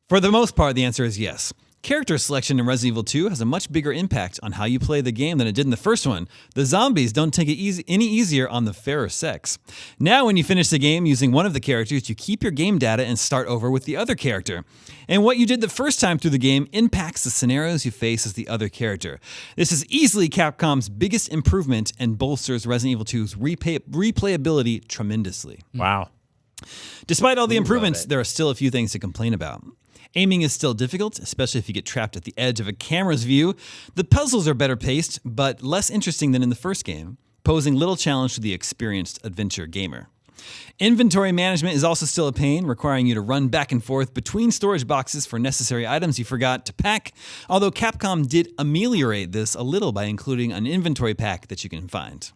For the most part, the answer is yes. Character selection in Resident Evil 2 has a much bigger impact on how you play the game than it did in the first one. The zombies don't take it any easier on the fairer sex. Now, when you finish the game using one of the characters, you keep your game data and start over with the other character. And what you did the first time through the game impacts the scenarios you face as the other character. This is easily Capcom's biggest improvement and bolsters Resident Evil 2's replayability tremendously. Wow. Despite all the improvements, there are still a few things to complain about. Aiming is still difficult, especially if you get trapped at the edge of a camera's view. The puzzles are better paced, but less interesting than in the first game, posing little challenge to the experienced adventure gamer. Inventory management is also still a pain, requiring you to run back and forth between storage boxes for necessary items you forgot to pack, although Capcom did ameliorate this a little by including an inventory pack that you can find.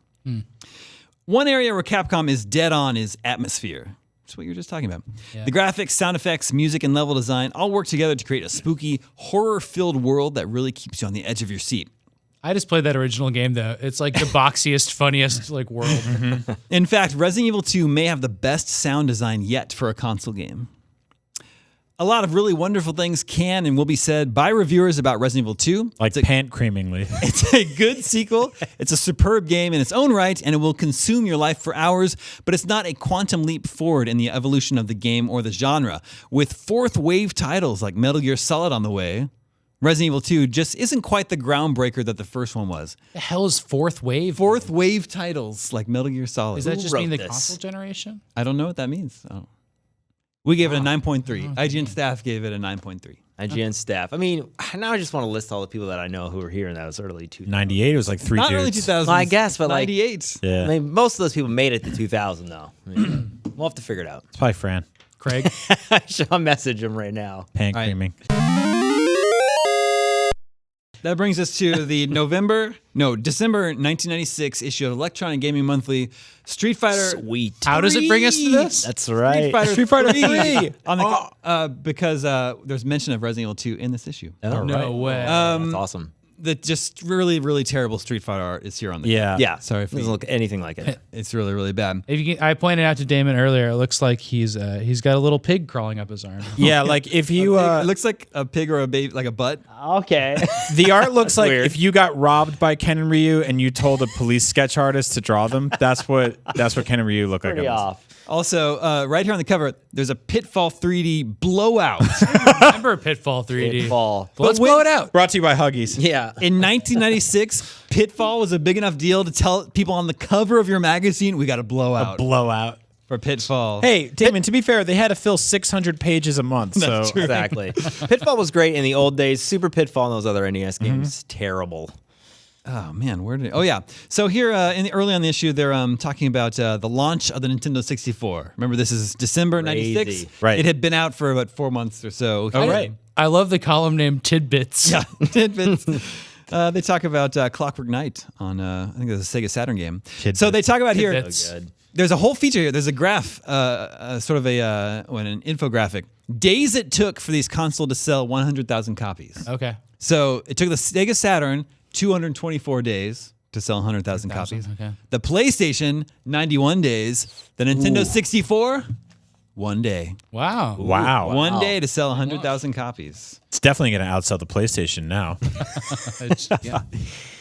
One area where Capcom is dead on is atmosphere. That's what you were just talking about. Yeah. The graphics, sound effects, music, and level design all work together to create a spooky, horror-filled world that really keeps you on the edge of your seat. I just played that original game though. It's like the boxiest, funniest like world. In fact, Resident Evil 2 may have the best sound design yet for a console game. A lot of really wonderful things can and will be said by reviewers about Resident Evil 2. Like pant creamingly. It's a good sequel. It's a superb game in its own right, and it will consume your life for hours, but it's not a quantum leap forward in the evolution of the game or the genre. With fourth wave titles like Metal Gear Solid on the way, Resident Evil 2 just isn't quite the groundbreaker that the first one was. The hell is fourth wave? Fourth wave titles like Metal Gear Solid. Is that just wrote mean the this? console generation? I don't know what that means. Oh. We gave it a 9.3. IGN staff gave it a 9.3. IGN staff. I mean, now I just want to list all the people that I know who were here in those early 2000s. 98, it was like 3 Not dudes. early 2000s. Well, I guess, but 98. Yeah. I mean, most of those people made it to 2000, though. I mean, we'll have to figure it out. It's probably Fran. Craig. I'll message him right now. Pan right. creaming. That brings us to the December 1996 issue of Electronic Gaming Monthly. Street Fighter. Sweet. How does it bring us to this? That's right. Street Fighter 3. On the, because there's mention of Resident Evil 2 in this issue. Oh, No right. way. That's awesome. The just really, really terrible Street Fighter art is here on the Yeah. Yeah. Sorry if doesn't look anything like it. It's really, really bad. If you can, I pointed out to Damon earlier, it looks like he's got a little pig crawling up his arm. Yeah, like if you It looks like a pig or a baby, like a butt. Okay. the art looks like weird. if you got robbed by Ken and Ryu and you told a police sketch artist to draw them, that's what Ken and Ryu look like. Pretty on this. off. Also, right here on the cover, there's a Pitfall 3D blowout. Remember Pitfall 3D? Pitfall. Let's blow it out. Brought to you by Huggies. Yeah. In 1996, Pitfall was a big enough deal to tell people on the cover of your magazine, we got a blowout Blowout. for Pitfall. Hey, Damon, to be fair, they had to fill 600 pages a month. So Exactly. Pitfall was great in the old days. Super Pitfall and those other NES games, terrible. Oh man, where did it? Oh yeah. So here, early on the issue, they're talking about the launch of the Nintendo 64. Remember, this is December '96. Crazy. Right. It had been out for about 4 months or so. Oh, right. I love the column name Tidbits. Yeah, tidbits. They talk about Clockwork Knight on, I think it was a Sega Saturn game. Tidbits. So they talk about here. Tidbits. So good. There's a whole feature here. There's a graph, sort of an infographic. Days it took for these consoles to sell 100,000 copies. Okay. So it took the Sega Saturn 224 days to sell 100,000 copies. Okay. The PlayStation, 91 days. The Nintendo 64, 1 day. Wow. Wow. 1 day to sell 100,000 copies. It's definitely going to outsell the PlayStation now. Yeah.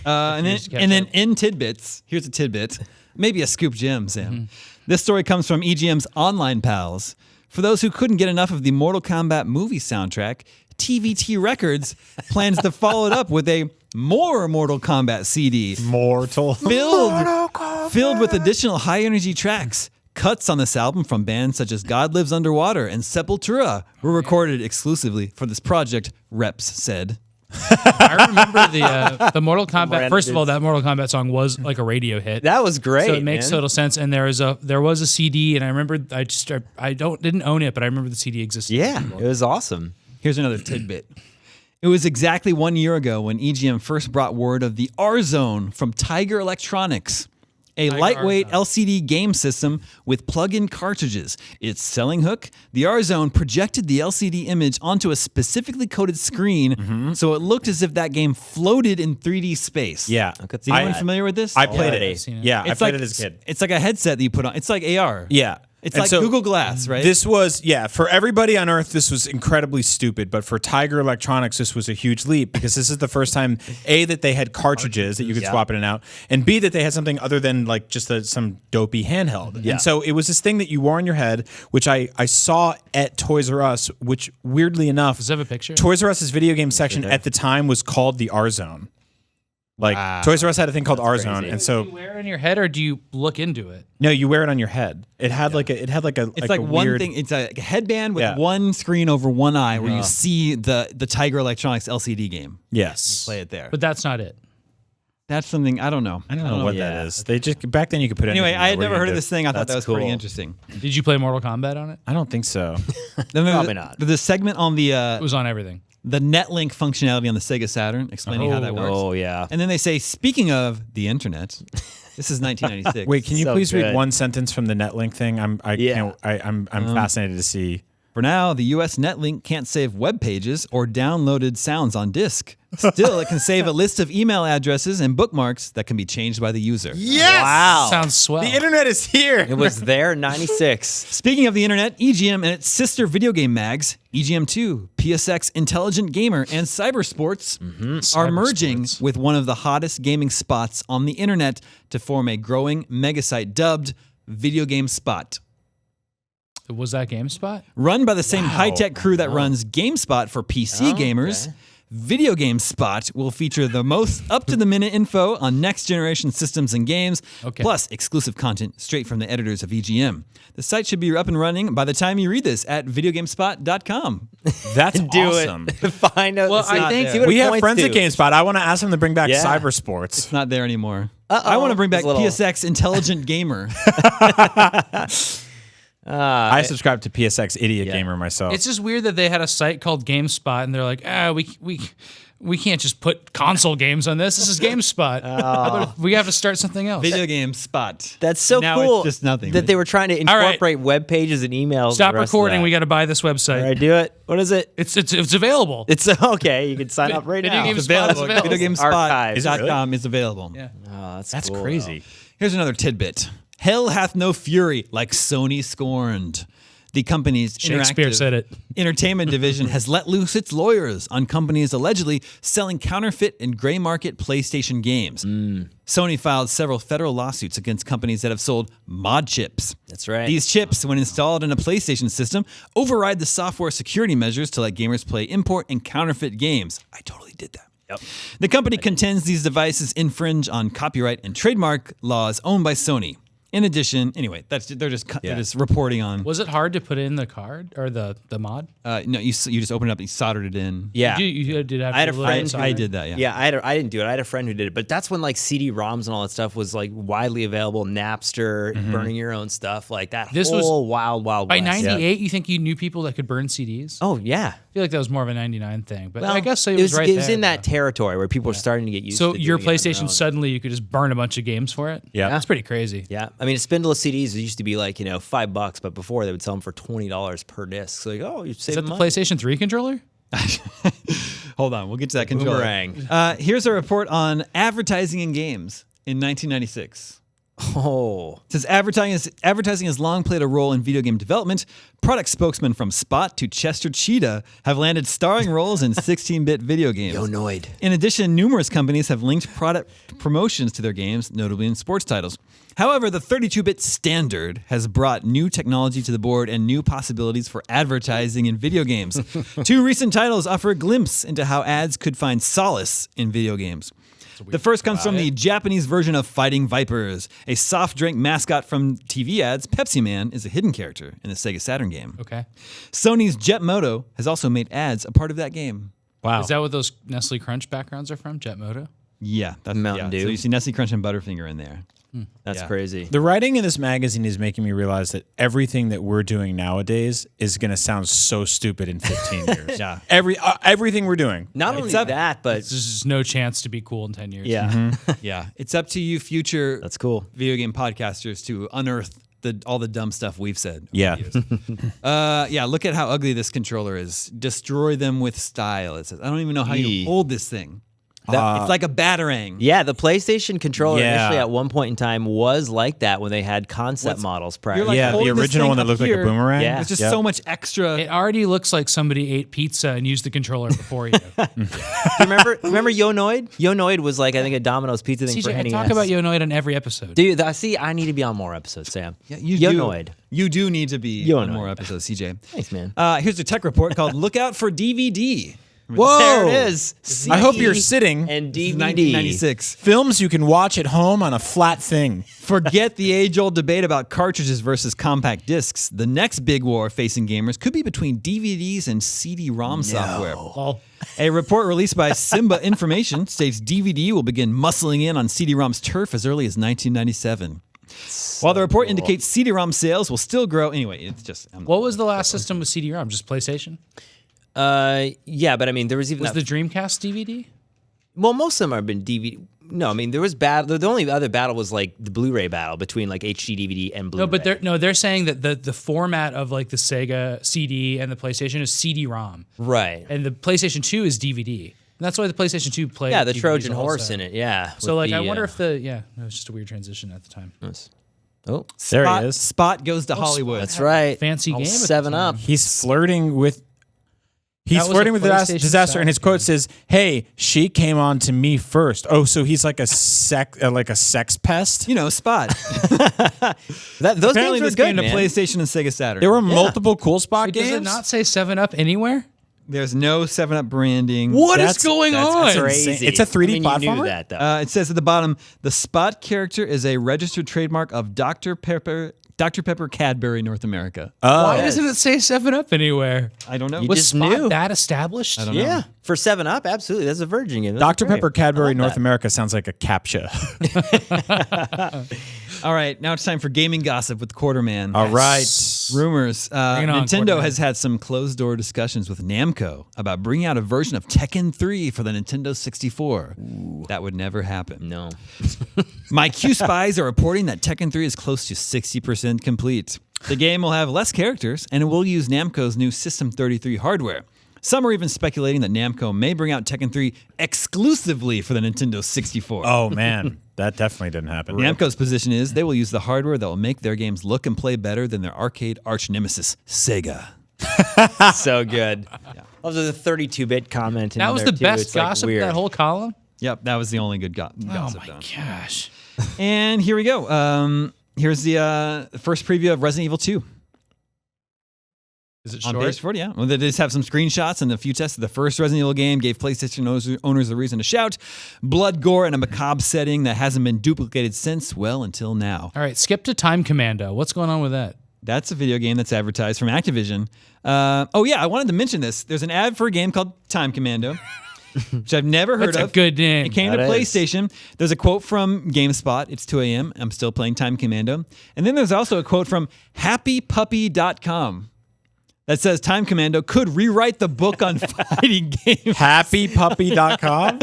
And then in tidbits, here's a tidbit, maybe a scoop gem, Sam. This story comes from EGM's online pals. For those who couldn't get enough of the Mortal Kombat movie soundtrack, TVT Records plans to follow it up with a more Mortal Kombat CD Mortal. filled with additional high-energy tracks. Cuts on this album from bands such as God Lives Underwater and Sepultura were recorded exclusively for this project, Reps said. I remember the Mortal Kombat. Branded. First of all, that Mortal Kombat song was like a radio hit. That was great. So it makes man. total sense. And there was a CD, and I remember didn't own it, but I remember the CD existed. Yeah, it was awesome. Here's another tidbit. It was exactly 1 year ago when EGM first brought word of the R-Zone from Tiger Electronics, a lightweight LCD game system with plug-in cartridges. Its selling hook, the R-Zone projected the LCD image onto a specifically coded screen, so it looked as if that game floated in 3D space. Yeah. Is anyone familiar with this? I played Already. it. Yeah, I played it as a kid. It's like a headset that you put on. It's like AR. Yeah. It's And like so Google Glass, right? This was, for everybody on Earth, this was incredibly stupid. But for Tiger Electronics, this was a huge leap because this is the first time, A, that they had cartridges that you could swap in and out, and B, that they had something other than like just some dopey handheld. Yeah. And so it was this thing that you wore on your head, which I saw at Toys R Us, which weirdly enough, Does it have a picture? Toys R Us's video game section at the time was called the R-Zone. Like Toys R Us had a thing called R-Zone, crazy. and Do so you wear it on your head, or do you look into it? no, you wear it on your head. It had like a It's like a one weird, thing. It's a headband with Yeah. one screen over one eye where you see the Tiger Electronics LCD game. Yes. Play it there. But that's not it. That's something I don't know. I don't know what Yeah. that is. They just back then you could put Anyway, anything I had there. What never are you heard gonna of do? this thing. I thought that That's was pretty cool. interesting. Did you play Mortal Kombat on it? I don't think so. Probably not. The segment on It was on everything. the NetLink functionality on the Sega Saturn, explaining how that works. Oh, yeah. And then they say, speaking of the internet, this is 1996. Wait, can you So please read good. one sentence from the NetLink thing? I'm fascinated to see. For now, the US NetLink can't save web pages or downloaded sounds on disk. Still, it can save a list of email addresses and bookmarks that can be changed by the user. Yes! Wow. Sounds swell. The internet is here. It was there in 96. Speaking of the internet, EGM and its sister video game mags, EGM2, PSX Intelligent Gamer, and Cybersports are merging Cybersports. with one of the hottest gaming spots on the internet to form a growing megasite dubbed Video Game Spot. Was that GameSpot? Run by the same high-tech crew that runs GameSpot for PC gamers, Video Game Spot will feature the most up-to-the-minute info on next-generation systems and games, plus exclusive content straight from the editors of EGM. The site should be up and running by the time you read this at videogamespot.com. That's Do awesome. it. Find out. Well, I think see what We it have points friends to. at GameSpot. I want to ask them to bring back Yeah. cybersports. It's not there anymore. I want to bring back It's a little- PSX Intelligent Gamer. I subscribe to PSX Idiot Gamer myself. It's just weird that they had a site called GameSpot and they're like, we can't just put console games on this. This is GameSpot. But we have to start something else. Video Game Spot. That's so Now cool. it's just nothing. That they were trying to All right. incorporate web pages and emails. Stop and the rest of recording. that. We got to buy this website. All right, do it. What is it? It's available. It's okay. You can sign up right Video now. Game It's Spot is available. available. VideoGameSpot.com is available. Yeah. Oh, That's cool, crazy. though. Here's another tidbit. Hell hath no fury like Sony scorned. The company's Shakespeare interactive said it. entertainment division has let loose its lawyers on companies allegedly selling counterfeit and gray market PlayStation games. Sony filed several federal lawsuits against companies that have sold mod chips. That's right. These chips, when installed in a PlayStation system, override the software security measures to let gamers play import and counterfeit games. I totally did that. Yep. The company contends these devices infringe on copyright and trademark laws owned by Sony. In addition, anyway, they're just reporting on. Was it hard to put in the card or the mod? No, you just open it up, you soldered it in. Yeah. You did have I had to a load friend. it somewhere? I did that. Yeah. Yeah, I didn't do it. I had a friend who did it, but that's when like CD-ROMs and all that stuff was like widely available. Napster, burning your own stuff, like that. This was- whole wild By west. 98, you think you knew people that could burn CDs? Oh yeah. I feel like that was more of a 99 thing, but Well, I guess it was right It was there, in that though. territory where people were starting to get used. So to your doing it on their PlayStation, own. suddenly you could just burn a bunch of games for it? Yeah. That's pretty crazy. Yeah, I mean, a spindle of CDs used to be like $5, but before they would sell them for $20 per disc. So like, oh, you Is save that the money. PlayStation 3 controller? Hold on, we'll get to that controller. Boomerang. Here's a report on advertising in games in 1996. Oh, It says advertising has long played a role in video game development. Product spokesmen from Spot to Chester Cheetah have landed starring roles in 16-bit video games. Yonoid. In addition, numerous companies have linked product promotions to their games, notably in sports titles. However, the 32-bit standard has brought new technology to the board and new possibilities for advertising in video games. Two recent titles offer a glimpse into how ads could find solace in video games. The first comes from the Japanese version of Fighting Vipers, a soft drink mascot from TV ads. Pepsi Man is a hidden character in the Sega Saturn game. Okay. Sony's Jet Moto has also made ads a part of that game. Wow. Is that what those Nestle Crunch backgrounds are from? Jet Moto? Yeah, that's Mountain Dew. So you see Nestle Crunch and Butterfinger in there. That's Yeah. crazy. The writing in this magazine is making me realize that everything that we're doing nowadays is going to sound so stupid in 15 years. Yeah. Everything we're doing. Not only Except- that, but There's just no chance to be cool in 10 years. yeah, Yeah, it's up to you, future that's cool. video game podcasters, to unearth all the dumb stuff we've said. Yeah. Yeah, look at how ugly this controller is. Destroy them with style. It says. I don't even know how you Yee. hold this thing. It's like a batarang. Yeah, the PlayStation controller Yeah. initially at one point in time was like that when they had concept models prior. You're like Yeah, the holding this original thing one that up looked like a here. boomerang. Yeah. There's just Yep. so much extra. It already looks like somebody ate pizza and used the controller before you. remember Yonoid? Yonoid was like, I think, a Domino's pizza thing for CJ, I NES. talk about Yonoid on every episode. Dude, see, I need to be on more episodes, Sam. Yeah, you Yonoid. do. You do need to be on Yonoid. more episodes, CJ. Thanks, man. Here's a tech report called "Look Out for DVD." Whoa. There it is. I hope CD you're sitting. and This is DVD. 1996. Films you can watch at home on a flat thing. Forget the age-old debate about cartridges versus compact discs. The next big war facing gamers could be between DVDs and CD-ROM software. Well, A report released by Simba Information states DVD will begin muscling in on CD-ROM's turf as early as 1997. While the report indicates CD-ROM sales will still grow. Anyway, it's just... what was the last system with CD-ROM? Just PlayStation? Yeah, but I mean, there was even Was that, the Dreamcast DVD? well, most of them have been DVD. No, I mean, there was battle. The only other battle was like the Blu-ray battle between like HD DVD and Blu-ray. No, but they're saying that the format of like the Sega CD and the PlayStation is CD-ROM, right. and the PlayStation 2 is DVD. And that's why the PlayStation 2 played. Yeah, the DVDs Trojan also. horse in it. Yeah. So with like, I the, wonder if it was just a weird transition at the time. Oh, There Spot, he is. Spot goes to Hollywood. that's right. Fancy All game at the 7 time. Up. He's flirting with. That He's was a flirting with PlayStation disaster, and his Saturn quote game. says, "Hey, she came on to me first." Oh, so he's like a sex pest. You know, Spot. Those Apparently games were this good, came to man. PlayStation and Sega Saturn. There were multiple cool spot Wait, does games. it not say 7 Up anywhere? There's no 7-Up branding. What is That's going on? insane. Crazy. It's a 3D I mean, you platformer? knew that, though. It says at the bottom, the Spot character is a registered trademark of Dr. Pepper Cadbury North America. Why doesn't it say 7-Up anywhere? I don't know. You Was just Spot knew. that established? I don't know. Yeah, for 7-Up, absolutely. That's a Virgin game. That's Dr. great. Pepper Cadbury I love North that. America sounds like a CAPTCHA. All right, now it's time for gaming gossip with Quarterman. All right. Rumors. Bring it on, Nintendo Quarterman. has had some closed-door discussions with Namco about bringing out a version of Tekken 3 for the Nintendo 64. That would never happen. No. My Q spies are reporting that Tekken 3 is close to 60% complete. The game will have less characters, and it will use Namco's new System 33 hardware. Some are even speculating that Namco may bring out Tekken 3 exclusively for the Nintendo 64. Oh, man. That definitely didn't happen. Namco's position is they will use the hardware that will make their games look and play better than their arcade arch nemesis, Sega. So good. Also, the 32-bit comment in That was there, the too. best It's, like, gossip weird. that whole column? Yep, that was the only good gossip. Oh my done. gosh. And here we go. Here's the first preview of Resident Evil 2. Is it On short? page 40, yeah. Well, they just have some screenshots and a few tests of the first Resident Evil game, gave PlayStation owners a reason to shout. Blood, gore, and a macabre setting that hasn't been duplicated since, well, until now. All right, skip to Time Commando. What's going on with that? That's a video game that's advertised from Activision. Oh, yeah, I wanted to mention this. There's an ad for a game called Time Commando, which I've never heard That's of. a good name. It came to That is. PlayStation. There's a quote from GameSpot. It's 2 a.m. I'm still playing Time Commando. And then there's also a quote from HappyPuppy.com. That says Time Commando could rewrite the book on fighting games. HappyPuppy.com?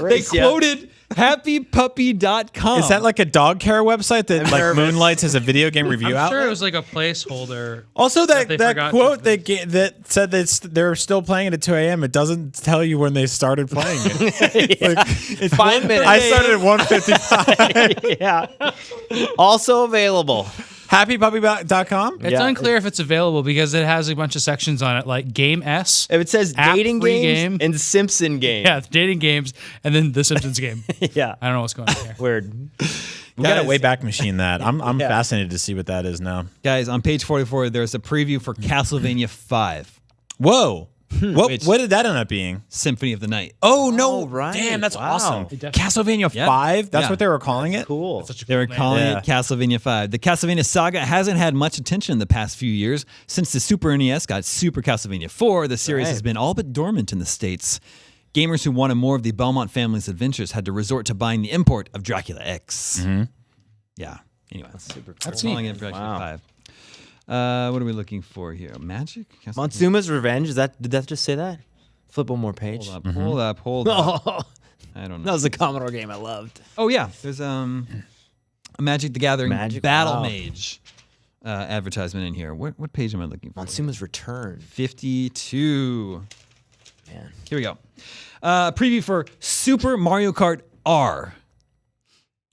They quoted HappyPuppy.com. Is that like a dog care website that like nervous. moonlights as a video game review I'm sure outlet? it was like a placeholder. Also, that they that forgot quote to- that said that they're still playing it at 2 a.m. It doesn't tell you when they started playing it. It's 5 minutes. I started at 1:55. Yeah. Also available. HappyPuppy.com? It's Yeah. unclear if it's available because it has a bunch of sections on it, like Game S. If it says App dating free games game. and Simpson game. Yeah, dating games, and then the Simpsons game. Yeah. I don't know what's going on here. Weird. We got to Guys. Wayback Machine that. I'm fascinated to see what that is now. Guys, on page 44, there's a preview for Castlevania 5, Whoa. Which- What did that end up being? Symphony of the Night. Oh, no. Oh, right. Damn, that's Wow. awesome. It definitely- Castlevania Yeah. 5? That's Yeah. what they were calling it? Cool. Such a They were cool calling Yeah. it Castlevania 5. The Castlevania saga hasn't had much attention in the past few years. Since the Super NES got Super Castlevania 4, the series Right. has been all but dormant in the States. Gamers who wanted more of the Belmont family's adventures had to resort to buying the import of Dracula X. Yeah. Anyway, Super cool. That's calling neat. it Dracula Wow. 5. What are we looking for here? Magic? Castlevania? Monsuma's Revenge. Did that just say that? Flip one more page. Hold up. I don't know. That was a Commodore game I loved. Oh yeah, there's a Magic the Gathering Magic? Battle Wow. Mage advertisement in here. What page am I looking for? Monsuma's Return. 52. Man. Here we go. Preview for Super Mario Kart R,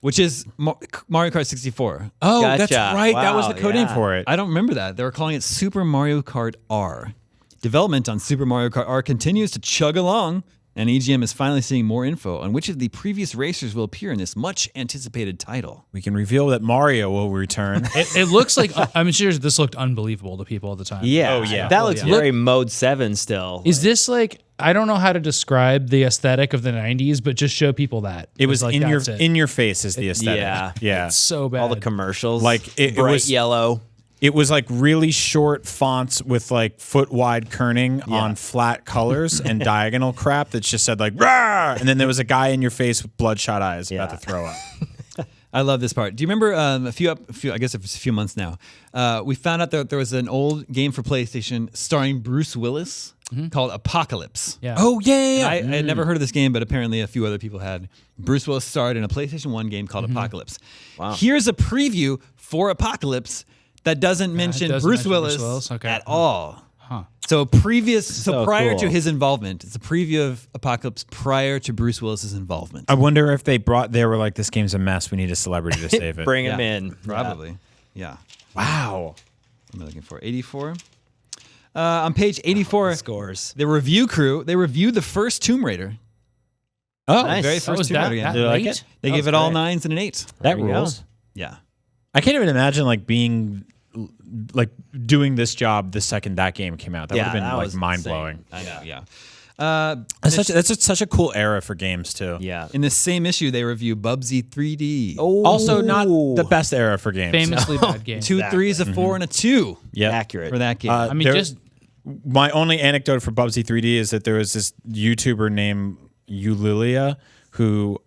which is Mario Kart 64. Oh, that's Gotcha. right. That was Wow, the code name yeah. for it. I don't remember that. They were calling it Super Mario Kart R. Development on Super Mario Kart R continues to chug along, and EGM is finally seeing more info on which of the previous racers will appear in this much anticipated title. We can reveal that Mario will return. It looks like, I'm sure this looked unbelievable to people at the time. Yeah. Oh, yeah. That looks yeah. very Mode 7 still. Is this like, I don't know how to describe the aesthetic of the 90s, but just show people that. It was like, in your that's it. in your face is the aesthetic. Yeah. Yeah. So bad. all the commercials? Like, it bright was- yellow. It was like really short fonts with like foot wide kerning on flat colors and diagonal crap that just said like "Rawr!" And then there was a guy in your face with bloodshot eyes about to throw up. I love this part. Do you remember a few I guess it was a few months now, we found out that there was an old game for PlayStation starring Bruce Willis called Apocalypse. Yeah. Oh yeah. I had never heard of this game, but apparently a few other people had. Bruce Willis starred in a PlayStation 1 game called Apocalypse. Wow. Here's a preview for Apocalypse that doesn't mention doesn't Bruce mention Willis, Bruce Willis? Okay. at all. Huh. So So prior to cool. his involvement, it's a preview of Apocalypse prior to Bruce Willis's involvement. I wonder if they were like, this game's a mess. We need a celebrity to save it. Bring him in. Probably. Yeah. Wow. What am I looking for? 84. On page 84, Scores. the review crew, they reviewed the first Tomb Raider. Oh, Nice. Very That first was Tomb that, Raider game. that Do you like late? it? They That give was it all great. 9s and an 8. that There you go. rules. Yeah. I can't even imagine like being like doing this job the second that game came out. That would have been that like was mind blowing. I know, yeah. That's such a cool era for games too. Yeah. In the same issue, they review Bubsy 3D. Also, not the best era for games. Famously bad game. Two threes, a 4, and a 2 Yep. Accurate. for that game. I mean, just My only anecdote for Bubsy 3D is that there was this YouTuber named Eulilia who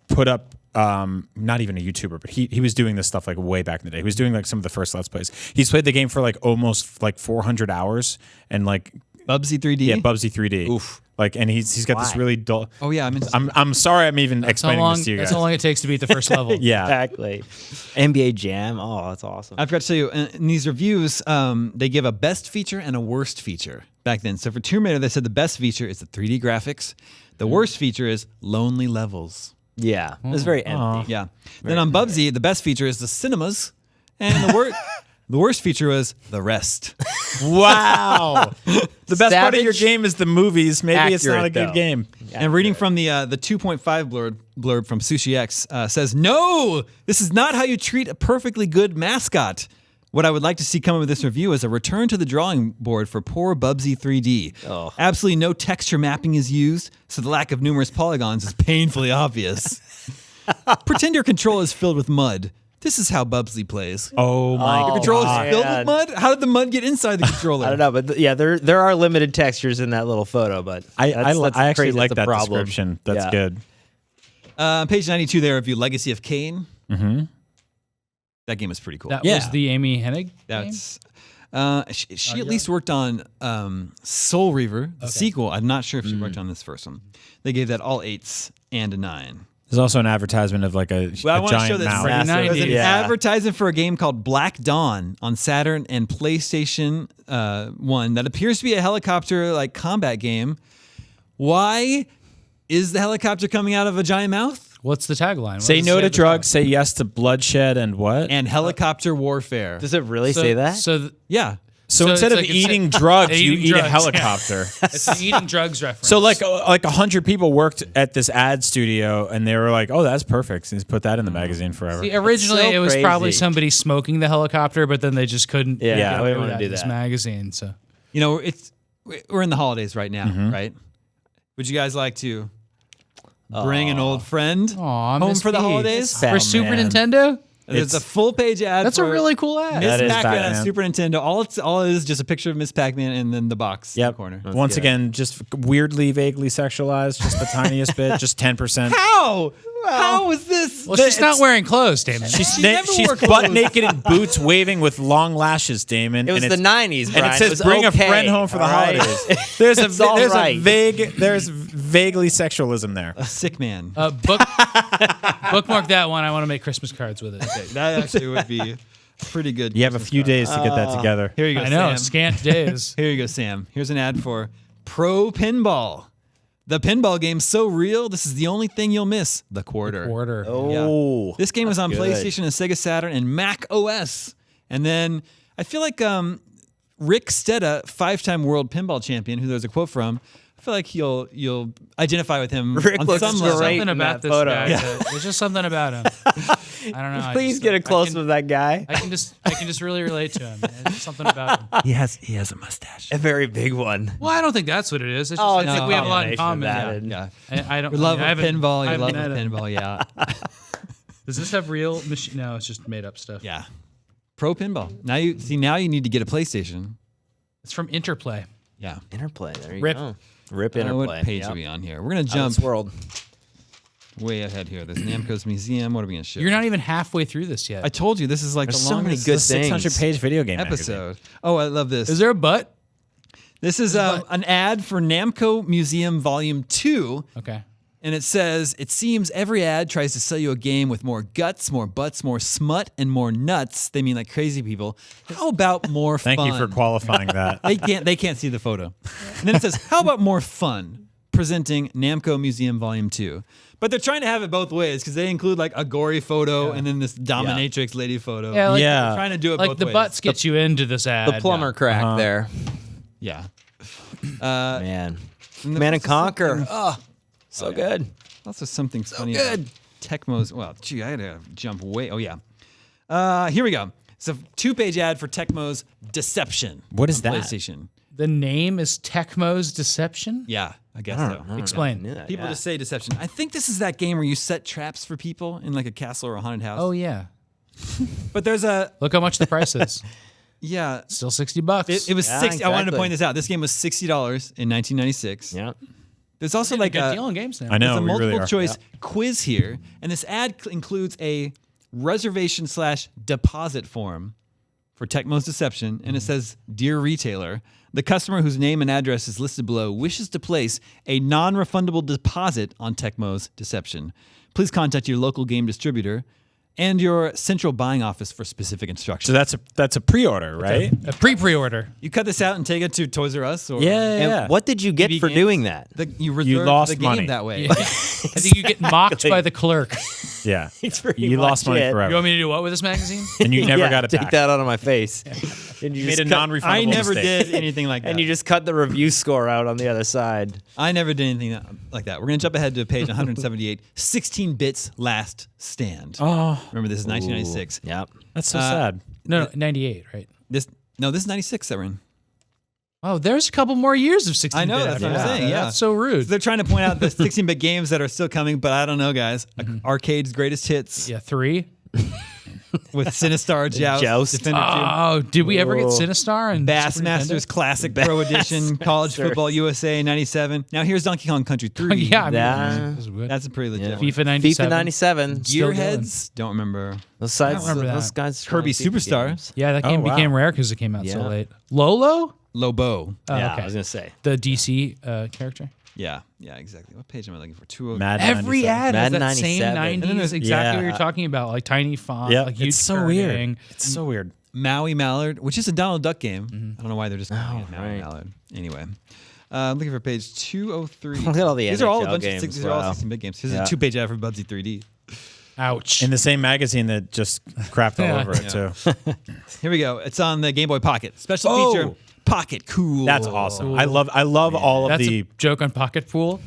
put up, not even a YouTuber, but he was doing this stuff like way back in the day. He was doing like some of the first Let's Plays. He's played the game for like almost like 400 hours and like Bubsy 3D? yeah, Bubsy 3D. Oof. Like, and he's got this Why? really dull. Oh, yeah. I'm sorry. I'm even explaining this to you guys. that's how long it takes to beat the first level. Yeah. Exactly. NBA Jam. Oh, that's awesome. I forgot to tell you, in these reviews, they give a best feature and a worst feature back then. So for Tomb Raider, they said the best feature is the 3D graphics. The worst feature is lonely levels. Yeah. It was very empty. Yeah. Then on Bubsy, the best feature is the cinemas. And the worst feature was the rest. Wow. The best part of your Savage. game is the movies. Maybe it's not a Accurate, good though. game. And reading from the 2.5 blurb from Sushi X says, "No, this is not how you treat a perfectly good mascot. What I would like to see come of this review is a return to the drawing board for poor Bubsy 3D. Oh. Absolutely no texture mapping is used, so the lack of numerous polygons is painfully obvious. Pretend your control is filled with mud. This is how Bubsy plays. Oh my Oh, god. Control is man. filled with mud? How did the mud get inside the controller? I don't know, but yeah, there are limited textures in that little photo, but I that's actually crazy. like That's that the problem. description. That's Yeah. good. Page 92, they review Legacy of Kain. Mm-hmm. That game is pretty cool. That Yeah. was the Amy Hennig game? That's she at least worked on Soul Reaver, the sequel. I'm not sure if she worked on this first one. They gave that all 8s and a 9. There's also an advertisement of like a, Well, I a want to giant show this. mouse. Pretty There's an 90s. Yeah. advertisement for a game called Black Dawn on Saturn and PlayStation 1 that appears to be a helicopter like combat game. Why is the helicopter coming out of a giant mouth? What's the tagline? What Say does it no say to at the drugs, top? say yes to bloodshed, and what? And helicopter warfare. Does it really So- say that? So Yeah. So so instead it's of like it's- eating drugs, you eating eat drugs, a yeah. helicopter. it's an eating drugs reference. So like 100 people worked at this ad studio, and they were like, "Oh, that's perfect." So just put that in the magazine forever. See, originally so it was probably crazy. somebody smoking the helicopter, but then they just couldn't. Yeah, get we rid don't of wanna do This that. magazine. So You know, we're in the holidays right now, right? Would you guys like to bring an old friend Aw, home Miss for the P. holidays? Fat for Super man. Nintendo, There's a full page ad. that's a for really cool ad. Miss That is Pac-Man Pac-Man. on Super Nintendo. All it is just a picture of Miss Pac-Man and then the box in the Yep. corner. Once good. again, just weirdly, vaguely sexualized, just the tiniest bit, just 10%. How? How is this? Well, she's not wearing clothes, Damon. She's, never she's wore butt clothes. naked in boots, waving with long lashes, Damon. It was and the it's- 90s, Brian. and it says, was "Bring okay, a friend home for the all right? holidays." There's It's all right. there's vaguely sexualism there. Sick man. Bookmark that one. I want to make Christmas cards with it. That actually would be pretty good. You have a few days to get that together. Here you go, I know, Sam. scant days. Here you go, Sam. Here's an ad for Pro Pinball. The pinball game's so real, this is the only thing you'll miss. The quarter. Order. Oh, This game was on good. PlayStation and Sega Saturn and Mac OS. And then I feel like Rick Stetta, 5-time world pinball champion, who there's a quote from, I feel like you'll identify with him Rick on looks some great. level. Something in about that this photo. guy. Yeah. There's just something about him. I don't know. Please get a close with that guy. I can just really relate to him. There's something about him. He has a mustache. A very big one. Well, I don't think that's what it is. It's just, Oh, I think it's we a have a lot in combination of common. that. Yeah. Yeah. I don't. Your love I of haven't- pinball, I your love haven't of met him. pinball, yeah. Does this have real machine? No, it's just made up stuff. Yeah. Pro Pinball. Now you need to get a PlayStation. It's from Interplay. Yeah. Interplay. There you Rip. go. Rip What Interplay. page Yep. are we on here? We're gonna Out of jump this world. way ahead here. There's Namco's Museum. What are we gonna show? You're not even halfway through this yet. I told you this is like There's the so many longest good It's a 600-page video game magazine. episode. Oh, I love this. Is there a butt? This is an ad for Namco Museum Volume 2, Okay. and it says, "It seems every ad tries to sell you a game with more guts, more butts, more smut, and more nuts." They mean like crazy people. How about more fun? Thank you for qualifying that. They can't see the photo. And then it says, "How about more fun?" Presenting Namco Museum Volume 2. But they're trying to have it both ways because they include like a gory photo and then this dominatrix lady photo. Yeah, like, Yeah. They're trying to do it Like both the ways. butts get you into this ad. The plumber crack there. Yeah. Man. And Man and also Conquer. something- Oh, so good. Also something funny. good. Tecmo's. Well, gee, I had to jump way. Oh yeah. Here we go. It's a 2-page ad for Tecmo's Deception. What is on that? PlayStation. The name is Tecmo's Deception? Yeah, I guess so. Explain. People just say Deception. I think this is that game where you set traps for people in like a castle or a haunted house. Oh, yeah. But there's a Look how much the price is. yeah. Still $60. It was Yeah, 60. I wanted to exactly. point this out. This game was $60 in 1996. Yeah. There's also Like like a a deal on games now. I know. There's a we really multiple are. choice quiz here, and this ad includes a reservation/deposit form for Tecmo's Deception, and it says, "Dear retailer, the customer whose name and address is listed below wishes to place a non-refundable deposit on Tecmo's Deception. Please contact your local game distributor and your central buying office for specific instructions." So that's a pre-order, right? A pre-order. You cut this out and take it to Toys R Us, or And what did you get EB for Games? doing that? You reserved lost the game money. that way. I think you get mocked by the clerk. Yeah. pretty You lost much money it. forever. You want me to do what with this magazine? And you never Yeah, got it take back. that out of my face. And You made a just cut- non-refundable I never mistake. did anything like that. And you just cut the review score out on the other side. I never did anything like that. We're going to jump ahead to page 178, 16 bits last stand. Oh, Remember, this is 1996. Yep. that's so sad. No, 98, right? This is 96 that we're in. Oh, there's a couple more years of 16-bit. I know, that's what I'm after that. saying, yeah. That's so rude. They're trying to point out the 16-bit games that are still coming, but I don't know, guys. Arcade's greatest hits Yeah, 3. with Sinistar, Joust. Defender 2. Oh, did we ever get Sinistar and Bassmasters Classic Pro Edition, College Football USA 97. Now here's Donkey Kong Country 3. Yeah, I mean, Yeah. this is good. That's a pretty legit Yeah. one. FIFA 97. FIFA 97. Still going. Gearheads? Don't remember. Those sides, remember those that. guys. Kirby strong FIFA Superstar. games. Yeah, that game Oh, wow. became rare because it came out so Yeah. late. Lolo? Lobo. Oh, Yeah, okay. I was gonna say. The DC character. Yeah, exactly. What page am I looking for? 203. Mad Every 97. ad has Madden that same 97. 90s, And then there's- exactly what Yeah. you're talking about, like tiny font, Yeah, like huge it's so kerning. weird. It's so weird. Maui Mallard, which is a Donald Duck game. Mm-hmm. I don't know why they're just calling it Maui right. Mallard. Anyway, I'm looking for page 203. Look at all the These are all a NHL bunch games. of these are all Wow. 16-bit games. Here's Yeah. a 2-page ad for Bubsy 3D. Ouch. In the same magazine that just crapped all Yeah. over it too. Here we go. It's on the Game Boy Pocket. Special Oh! feature, Pocket Cool. That's awesome. I love all of That's the. a joke on Pocket Pool.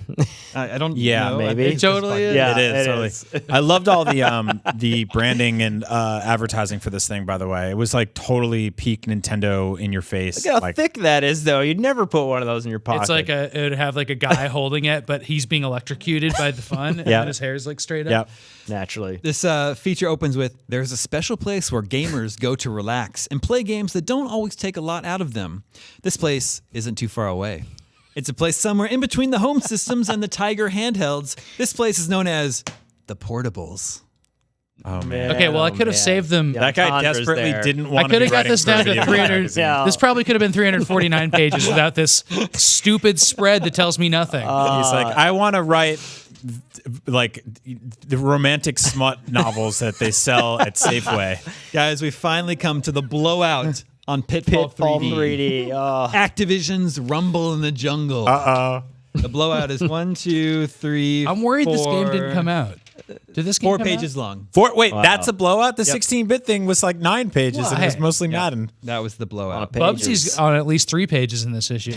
I don't Yeah, know. maybe. I think it's Totally just is. Yeah, it is it totally. is. I loved all the branding and advertising for this thing. By the way, it was like totally peak Nintendo in your face. Look how like, thick that is, though. You'd never put one of those in your pocket. It's like it would have like a guy holding it, but he's being electrocuted by the fun, Yeah. and his hair's like straight up. Yep. naturally. This feature opens with, "There's a special place where gamers go to relax and play games that don't always take a lot out of them. This place isn't too far away. It's a place somewhere in between the home systems and the Tiger handhelds. This place is known as the Portables." Oh man. Okay, well, I Oh, could have man. saved them. Yeah. That guy Conver's desperately there. didn't I want to could be have got writing this for a down to video 300. magazine. Yeah. This probably could have been 349 pages without this stupid spread that tells me nothing. He's like, I want to write like the romantic smut novels that they sell at Safeway. Guys, we finally come to the blowout on Pitfall, Pitfall 3D. 3D. Oh. Activision's Rumble in the Jungle. Uh-oh. The blowout is 1, 2, 3, I'm worried this game 4, didn't come out. Did this game 4 come pages out? long. Wait, that's a blowout? The 16-bit thing was like 9 pages Well, and it was hey. mostly Madden. That was the blowout. Bubsy's on at least 3 pages in this issue.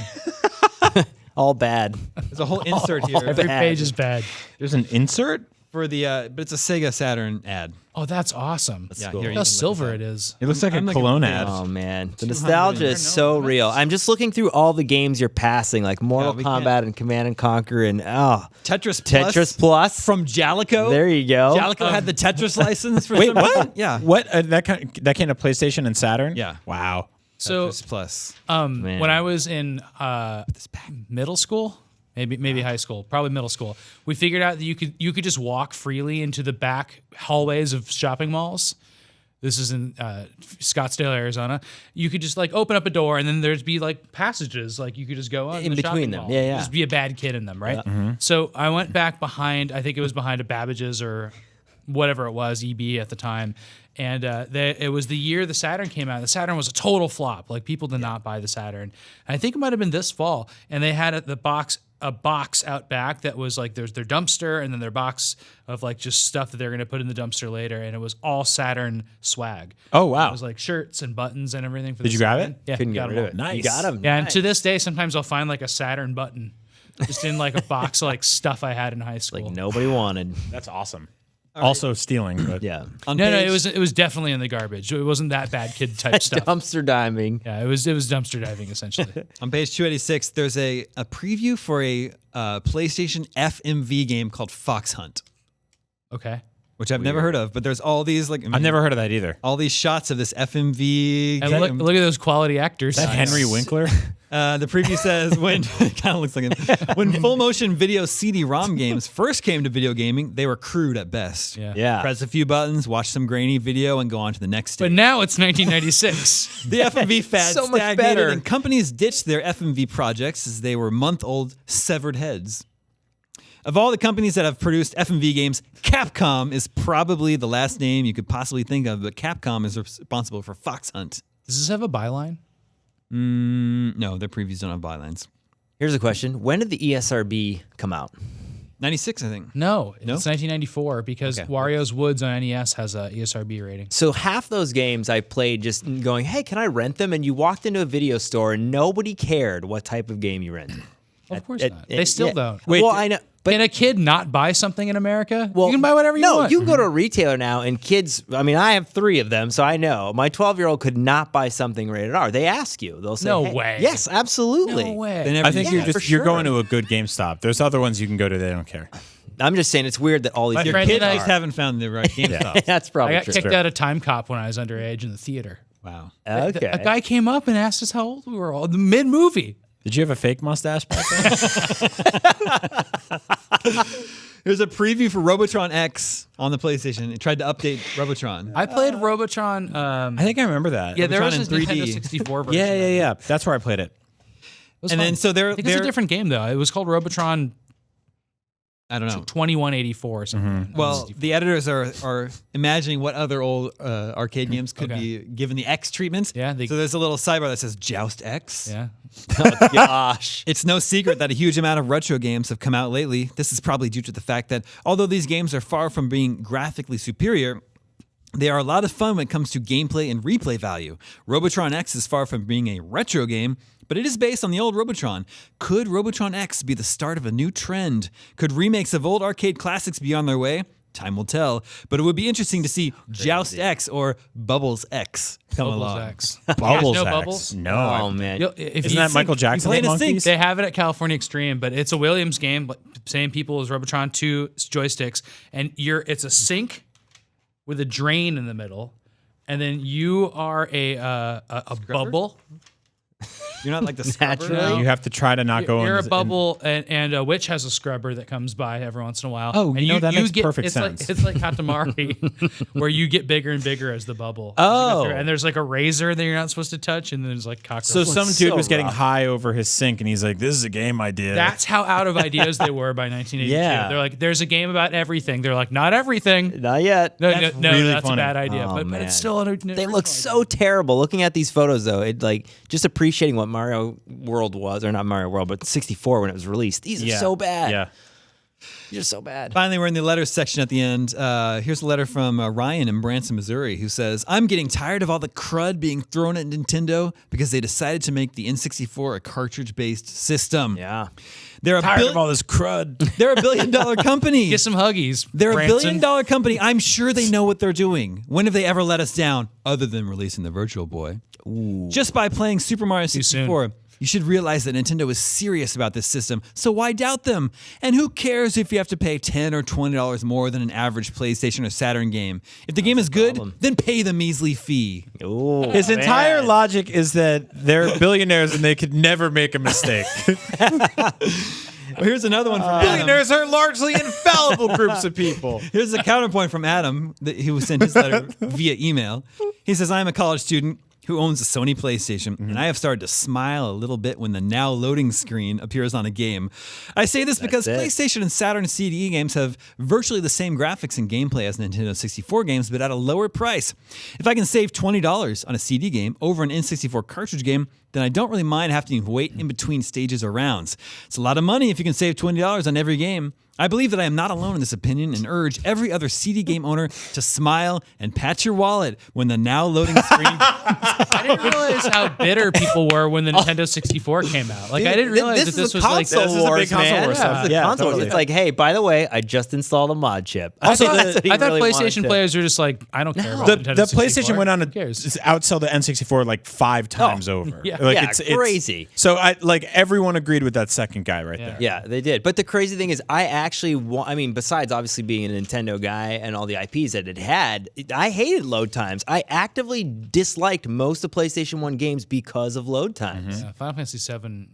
All bad. There's a whole insert here Every Bad. page is bad. There's an insert? for the, but it's a Sega Saturn ad. Oh, that's awesome. Yeah, cool. here, you Look how can look silver at it is. It looks like I'm a looking cologne for ad. Oh man, the 200 nostalgia is so real. I'm just looking through all the games you're passing, like Mortal we Kombat can't- and Command and Conquer, and Tetris Plus. Tetris Plus. From Jalico. There you go. Jalico had the Tetris license for Wait, some what? reason. Yeah. What? That came to PlayStation and Saturn? Yeah. Wow. So, Tetris Plus. Man. when I was in middle school, maybe high school, probably middle school, we figured out that you could just walk freely into the back hallways of shopping malls. This is in Scottsdale, Arizona. You could just like open up a door, and then there'd be like passages, like you could just go on In the between shopping them. mall. Yeah, yeah. Just be a bad kid in them, right? So I went back behind. I think it was behind a Babbage's or whatever it was, EB at the time. And it was the year the Saturn came out. The Saturn was a total flop. Like people did not buy the Saturn. And I think it might have been this fall. And they had a box out back that was like there's their dumpster and then their box of like just stuff that they're gonna put in the dumpster later. And it was all Saturn swag. Oh, wow. It was like shirts and buttons and everything. For Did the you grab Saturn. it? Yeah, Couldn't got get them rid of all. it. Nice. You got them. Yeah, and to this day, sometimes I'll find like a Saturn button just in like a box of like stuff I had in high school. Like nobody wanted. That's awesome. Also stealing, but Yeah. No, it was definitely in the garbage. It wasn't that bad kid type stuff. Dumpster diving. Yeah, it was dumpster diving essentially. On page 286, there's a preview for a PlayStation FMV game called Fox Hunt, Okay. which I've never heard of. But there's all these I've never heard of that either. all these shots of this FMV. And look at those quality actors. Is that Henry Winkler? The preview says when it kind of looks like him. When full motion video CD-ROM games first came to video gaming, they were crude at best. Yeah. Press a few buttons, watch some grainy video, and go on to the next stage. But now it's 1996. The FMV fad So much stagnated, better. and companies ditched their FMV projects as they were month-old severed heads. Of all the companies that have produced FMV games, Capcom is probably the last name you could possibly think of, but Capcom is responsible for Fox Hunt. Does this have a byline? No, their previews don't have bylines. Here's a question. When did the ESRB come out? 96, I think. No, it's 1994 because Okay. Wario's Woods on NES has a ESRB rating. So half those games I played just going, hey, can I rent them? And you walked into a video store and nobody cared what type of game you rented. Of course not. They still don't. Wait, well, I know. But Can a kid not buy something in America? You can buy whatever you want. No, you can go to a retailer now and kids, I mean, I have 3 of them, so I know. My 12-year-old could not buy something rated R. They ask you. They'll say, No hey. way. Yes, absolutely. No way. They never I think use that. you're going to a good GameStop. There's other ones you can go to. They don't care. I'm just saying it's weird that all these Your friend kids and I- just haven't found the right GameStop. That's probably I got true. kicked out of Time Cop when I was underage in the theater. Wow. Okay. A guy came up and asked us how old we were all mid-movie. Did you have a fake mustache back then? There's a preview for Robotron X on the PlayStation. It tried to update Robotron. I played Robotron. I think I remember that. Yeah, there Robotron was in this 3D. Nintendo 64 version. Yeah. That's where I played it. It was And fun. then so they're I think it's a different game though. It was called Robotron I don't know. 2184 or something. Well, the editors are imagining what other old arcade games could be given the X treatment. Yeah, so there's a little sidebar that says Joust X. Yeah. Gosh. It's no secret that a huge amount of retro games have come out lately. This is probably due to the fact that although these games are far from being graphically superior, they are a lot of fun when it comes to gameplay and replay value. Robotron X is far from being a retro game, but it is based on the old Robotron. Could Robotron X be the start of a new trend? Could remakes of old arcade classics be on their way? Time will tell, but it would be interesting to see Joust X or Bubbles X come Bubbles along. X. Bubbles no X. Bubbles? No. Oh, man. Isn't that Michael Jackson? played a Monkeys? sync. They have it at California Extreme, but it's a Williams game, but same people as Robotron 2 joysticks, and it's a sink with a drain in the middle, and then you are a bubble. You're not like the scrubber. Naturally. You have to try to not go You're in. a bubble, and a witch has a scrubber that comes by every once in a while. Oh, and no, that makes perfect it's sense. Like, it's like Katamari, where you get bigger and bigger as the bubble. Oh. And there's like a razor that you're not supposed to touch, and then there's like cockroaches. So some dude so was getting rough. high over his sink, and he's like, "This is a game idea." That's how out of ideas they were by 1982. Yeah. They're like, there's a game about everything. They're like, not everything. Not yet. No, That's no, really that's funny. a bad idea. Oh, but man. it's still an They look so terrible. Looking at these photos, though, it like just appreciating what Mario World was, or not Mario World, but 64 when it was released. These are so bad. Yeah. These are so bad. Finally, we're in the letters section at the end. Here's a letter from Ryan in Branson, Missouri, who says, I'm getting tired of all the crud being thrown at Nintendo because they decided to make the N64 a cartridge-based system. Yeah. They're a, Tired of all this crud. they're $1 billion company. Get some huggies. They're Branson. $1 billion company. I'm sure they know what they're doing. When have they ever let us down other than releasing the Virtual Boy? Just by playing Super Mario 64. You should realize that Nintendo is serious about this system, so why doubt them? And who cares if you have to pay $10 or $20 more than an average PlayStation or Saturn game? If the game is good, then pay the measly fee. Ooh, His entire logic is that they're billionaires and they could never make a mistake. Well, here's another one from Adam. Billionaires are largely infallible groups of people. Here's a counterpoint from Adam that he was sent his letter via email. He says, I'm a college student who owns a Sony PlayStation, and I have started to smile a little bit when the now loading screen appears on a game. I say this because PlayStation and Saturn CDE games have virtually the same graphics and gameplay as Nintendo 64 games, but at a lower price. If I can save $20 on a CD game over an N64 cartridge game, then I don't really mind having to wait in between stages or rounds. It's a lot of money if you can save $20 on every game. I believe that I am not alone in this opinion and urge every other CD game owner to smile and pat your wallet when the now loading screen. I didn't realize how bitter people were when the Nintendo 64 came out. Like, I didn't realize that this was like console wars, man. Totally. It's like, hey, by the way, I just installed a mod chip. Also, That's what he I thought really PlayStation wanted. players are just like, I don't care about The Nintendo 64. PlayStation went on to Who cares? outsell the N64 like 5 times over. yeah. Like, Yeah, it's crazy. So everyone agreed with that second guy right there. Yeah, they did. But the crazy thing is, I actually besides obviously being a Nintendo guy and all the IPs that it had, I hated load times. I actively disliked most of PlayStation 1 games because of load times. Final Fantasy VII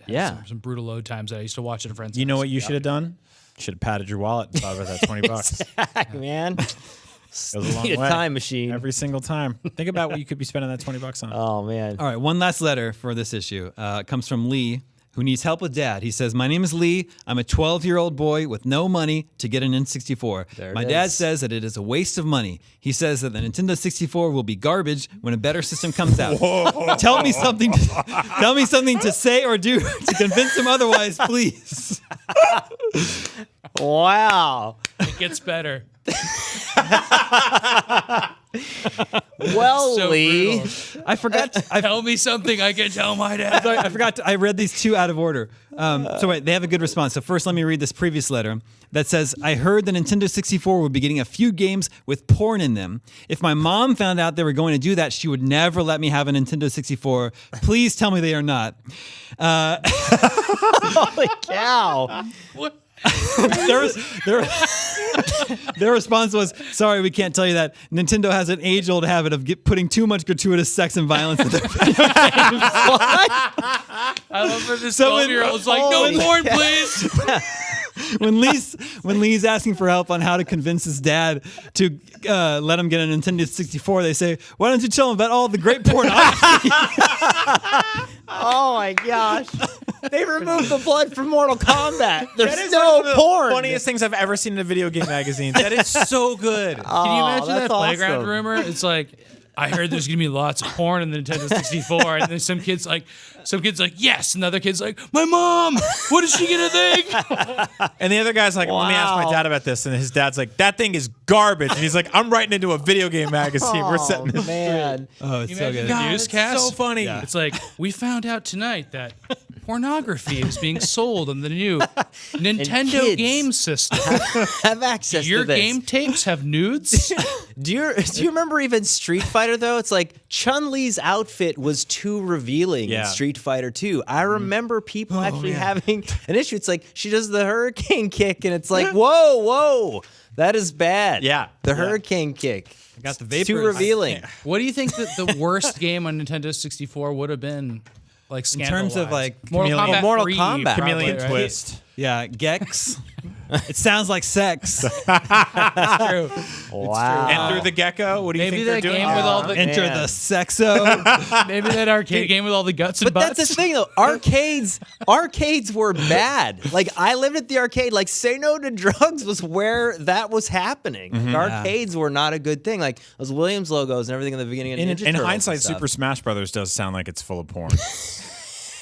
had some brutal load times that I used to watch at a friend's You know house. what you should have done? Should have padded your wallet and thought about that $20. Man. Goes a long Need a way. time machine. Every single time. Think about what you could be spending that $20 on. Oh, man. All right, one last letter for this issue. It comes from Lee, who needs help with dad. He says, my name is Lee. I'm a 12-year-old boy with no money to get an N64. My dad says that it is a waste of money. He says that the Nintendo 64 will be garbage when a better system comes out. Tell me something to say or do to convince him otherwise, please. Wow. It gets better. Well, So Lee. brutal. I forgot. Tell me something I can tell my dad. Sorry, I forgot. I read these two out of order. So wait, they have a good response. So first, let me read this previous letter that says, I heard the Nintendo 64 would be getting a few games with porn in them. If my mom found out they were going to do that, she would never let me have a Nintendo 64. Please tell me they are not. Holy cow. What? Their response was, sorry, we can't tell you that. Nintendo has an age-old habit of putting too much gratuitous sex and violence in their video games. I love that this 12-year-old's like, no porn, please. When Lee's asking for help on how to convince his dad to let him get a Nintendo 64, they say, why don't you tell him about all the great pornography? Oh, my gosh. They removed the blood from Mortal Kombat. There's no porn. Funniest things I've ever seen in a video game magazine. That is so good. Can you imagine that that's playground awesome. rumor? It's like, I heard there's gonna be lots of porn in the Nintendo 64, and then some kid's like, yes, and the other kid's like, my mom, what is she gonna think? And the other guy's like, let me ask my dad about this. And his dad's like, that thing is garbage. And he's like, I'm writing into a video game magazine. We're setting this Man. Oh, it's You so imagine good. the newscast? so funny. It's like, we found out tonight that pornography is being sold on the new Nintendo kids game system. Have access Your to this. game tapes have nudes? Do you remember even Street Fighter, though? It's like Chun-Li's outfit was too revealing in Street Fighter 2. I remember people actually having an issue. It's like she does the hurricane kick, and it's like, whoa, that is bad. Yeah. The hurricane kick. I got the It's too vapors. revealing. What do you think that the worst game on Nintendo 64 would have been? Like In terms of, like, Mortal Chameleon- Kombat, Mortal 3, Kombat. probably, Chameleon right? Twist. Yeah, Gex. It sounds like sex. True. Wow. Enter the Gecko. What do you Maybe think they're that doing? game with all the Enter man. the sexo. maybe that arcade game with all the guts and But butts. that's the thing, though. Arcades were bad. Like, I lived at the arcade. Like, Say No to Drugs was where that was happening. The arcades were not a good thing. Like, those Williams logos and everything in the beginning of Ninja In Turtles and hindsight, stuff. Super Smash Brothers does sound like it's full of porn.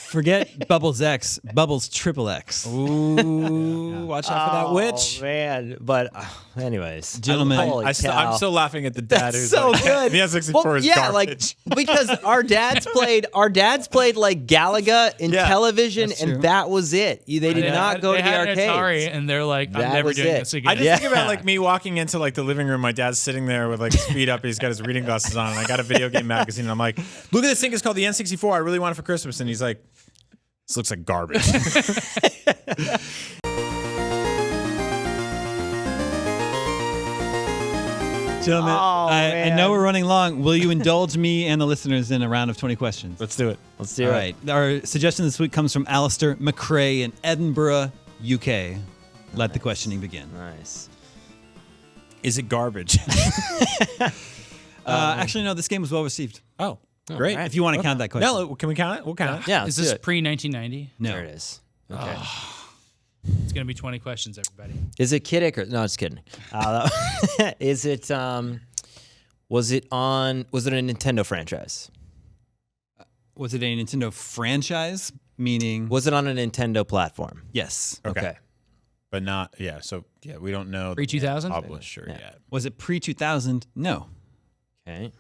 Forget Bubbles X. Bubbles Triple X. Ooh, watch out for that witch. Oh, man. But, anyways. Gentlemen, Holy I'm cow. still laughing at the dad who's so like, good. the N64 is yeah, garbage. like because our dads played like Galaga in Yeah, television, that's true. and that was it. They did not go they to the had an Atari, arcades. and they're like, I'm That never was doing it. this again. I just Yeah. think about like me walking into like the living room. My dad's sitting there with like his feet up. He's got his reading glasses on, and I got a video game magazine. And I'm like, look at this thing. It's called the N64. I really want it for Christmas. And he's like, this looks like garbage. Gentlemen, Oh, I man. know we're running long. Will you indulge me and the listeners in a round of 20 questions? Let's do it. Let's do All it. right. Our suggestion this week comes from Alistair McRae in Edinburgh, UK. Let the questioning begin. Nice. Is it garbage? Actually, no, this game was well received. Oh, great. If you want to count that question. No, can we count it? We'll count it. Yeah. Is let's this do it. pre-1990? No. There it is. Okay. It's going to be 20 questions, everybody. Is it Kid Icarus? No, just kidding. Is it? Was it a Nintendo franchise? Was it a Nintendo franchise? Meaning, Was it on a Nintendo platform? yes. Okay. but not So we don't know Pre-2000? publisher yet. Was it pre-2000? No. Okay.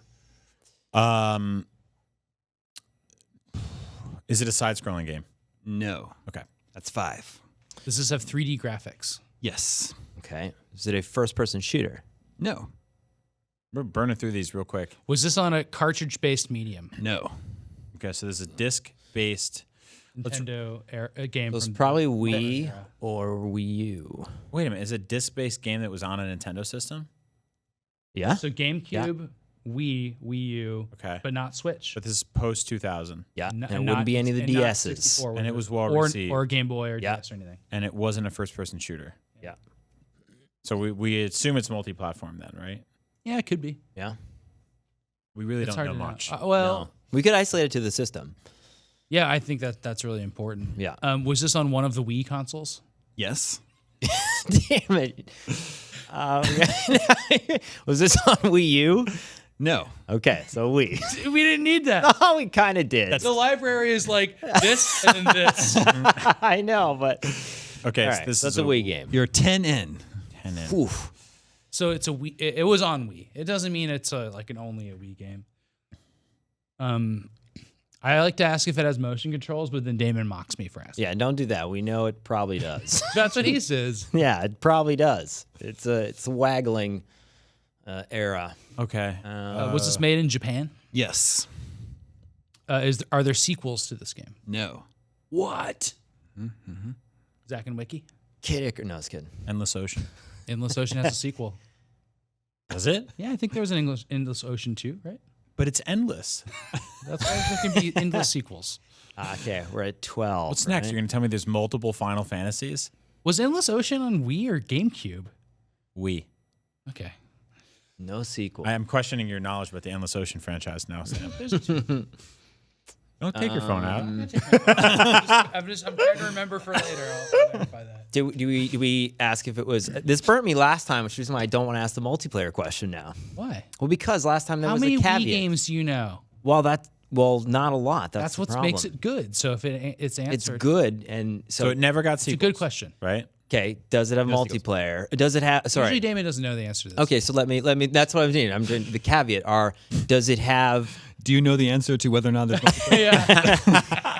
Is it a side-scrolling game? No. Okay. That's 5. Does this have 3D graphics? Yes. Okay. Is it a first-person shooter? No. We're burning through these real quick. Was this on a cartridge-based medium? No. Okay, so there's a disc-based. Nintendo a game. It was from probably that Wii era. or Wii U. Wait a minute, is it a disc-based game that was on a Nintendo system? Yeah. So GameCube, Wii, Wii U, Okay. but not Switch. But this is post-2000, Yeah. N- And it not- wouldn't be any of the and not DSs. 64, and it was well or, received, or Game Boy or Yeah. DS or anything. and it wasn't a first-person shooter. Yeah. So we assume it's multi-platform then, right? Yeah, it could be. Yeah. We really It's don't hard know to much. Well, No. We could isolate it to the system. yeah, I think that's really important. Yeah. Was this on one of the Wii consoles? Yes. Damn it. Was this on Wii U? No. Okay, so Wii. We didn't need that. Oh, we kind of did. The library is like this and then this. I know, but Okay, all so right, this so is that's a Wii game. You're 10 in. 10 in. Oof. So it's a Wii. It was on Wii. It doesn't mean it's only a Wii game. I like to ask if it has motion controls, but then Damon mocks me for asking. Yeah, don't do that. We know it probably does. That's what he says. Yeah, it probably does. It's a waggling era. Okay. Was this made in Japan? Yes. Are there sequels to this game? No. What? Zach and Wiki? Kid Icarus. No, I was kidding. Endless Ocean. Endless Ocean has a sequel. Does it? Yeah, I think there was an Endless Ocean too, right? But it's endless. That's why there can be endless sequels. Okay, we're at 12. What's next? right? You're going to tell me there's multiple Final Fantasies? Was Endless Ocean on Wii or GameCube? We. Okay. No sequel. I am questioning your knowledge about the Endless Ocean franchise now, Sam. Don't take your phone out. I'm trying to remember for later. I'll verify that. Do we ask if it was... This burnt me last time, which is why I don't want to ask the multiplayer question now. Why? Well, because last time there How was many a caveat. Wii games do you know? Well, not a lot. That's That's what the makes problem. it good. So if it's It's answered, good, and So it never got it's a sequels. good question. Right? okay. Does it have multiplayer? Does it have? Usually Sorry. Damon doesn't know the answer to this. Okay, so let me. That's what I'm doing. I'm doing the caveat. Does it have? Do you know the answer to whether or not there's multiplayer?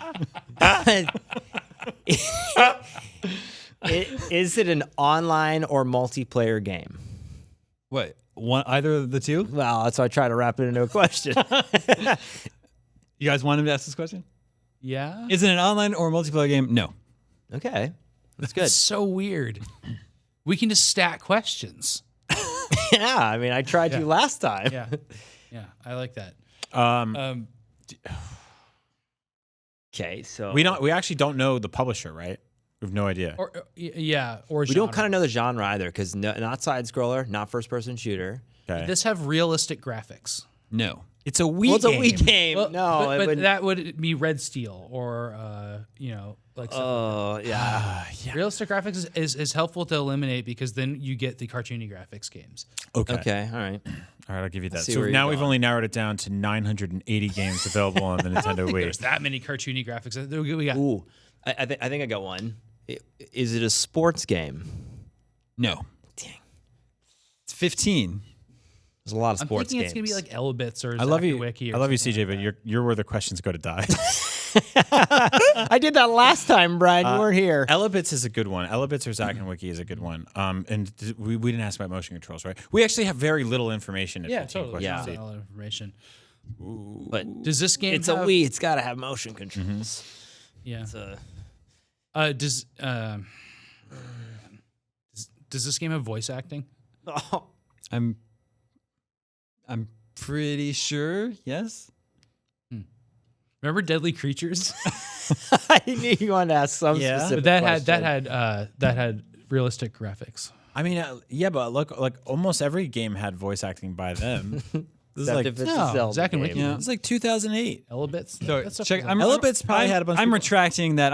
Is it an online or multiplayer game? What? Either of the two? Well, that's why I try to wrap it into a question. You guys want him to ask this question? Yeah. Is it an online or multiplayer game? No. Okay, that's good. It's so weird. We can just stack questions. Yeah, I mean, I tried you last time. Yeah. Yeah. I like that. Okay, so We actually don't know the publisher, right? We have no idea. Or yeah. Or we don't kind of know the genre either, because not side scroller, not first person shooter. Okay. Does this have realistic graphics? No. It's a Wii Well, it's a game. Wii game. Well, no, it but wouldn't- that would be Red Steel or like. Oh yeah. Realistic graphics is helpful to eliminate because then you get the cartoony graphics games. Okay. Okay. All right. All right, I'll give you that. see So where you're now we've going. only narrowed it down to 980 games available on the Nintendo Wii. There's that many cartoony graphics. We got Ooh, I think I got one. Is it a sports game? No. Dang. It's 15. There's a lot of I'm sports thinking games. it's gonna be like Elbits or I love you. Wiki or I love you, something CJ, like but that. you're where the questions go to die. I did that last time, Brian. You weren't here. Elebits is a good one. Elebits or Zack and Wiki is a good one. We didn't ask about motion controls, right? We actually have very little information. At Yeah, 15 totally. questions Yeah. deep. Not a lot of information. But Does this game? it's a have, Wii. It's got to have motion controls. Yeah. It's a, Does this game have voice acting? oh, I'm pretty sure. Yes. Remember Deadly Creatures? I knew you wanted to ask some Yeah. specific But question. that had realistic graphics. I mean, yeah, but look, like almost every game had voice acting by them. This is Except like if it's a No, Zelda Zack and game. Wiki. Yeah. it's like 2008. Elbits. So That stuff check. was I'm, Elebits probably I'm- had a bunch of I'm people. retracting that.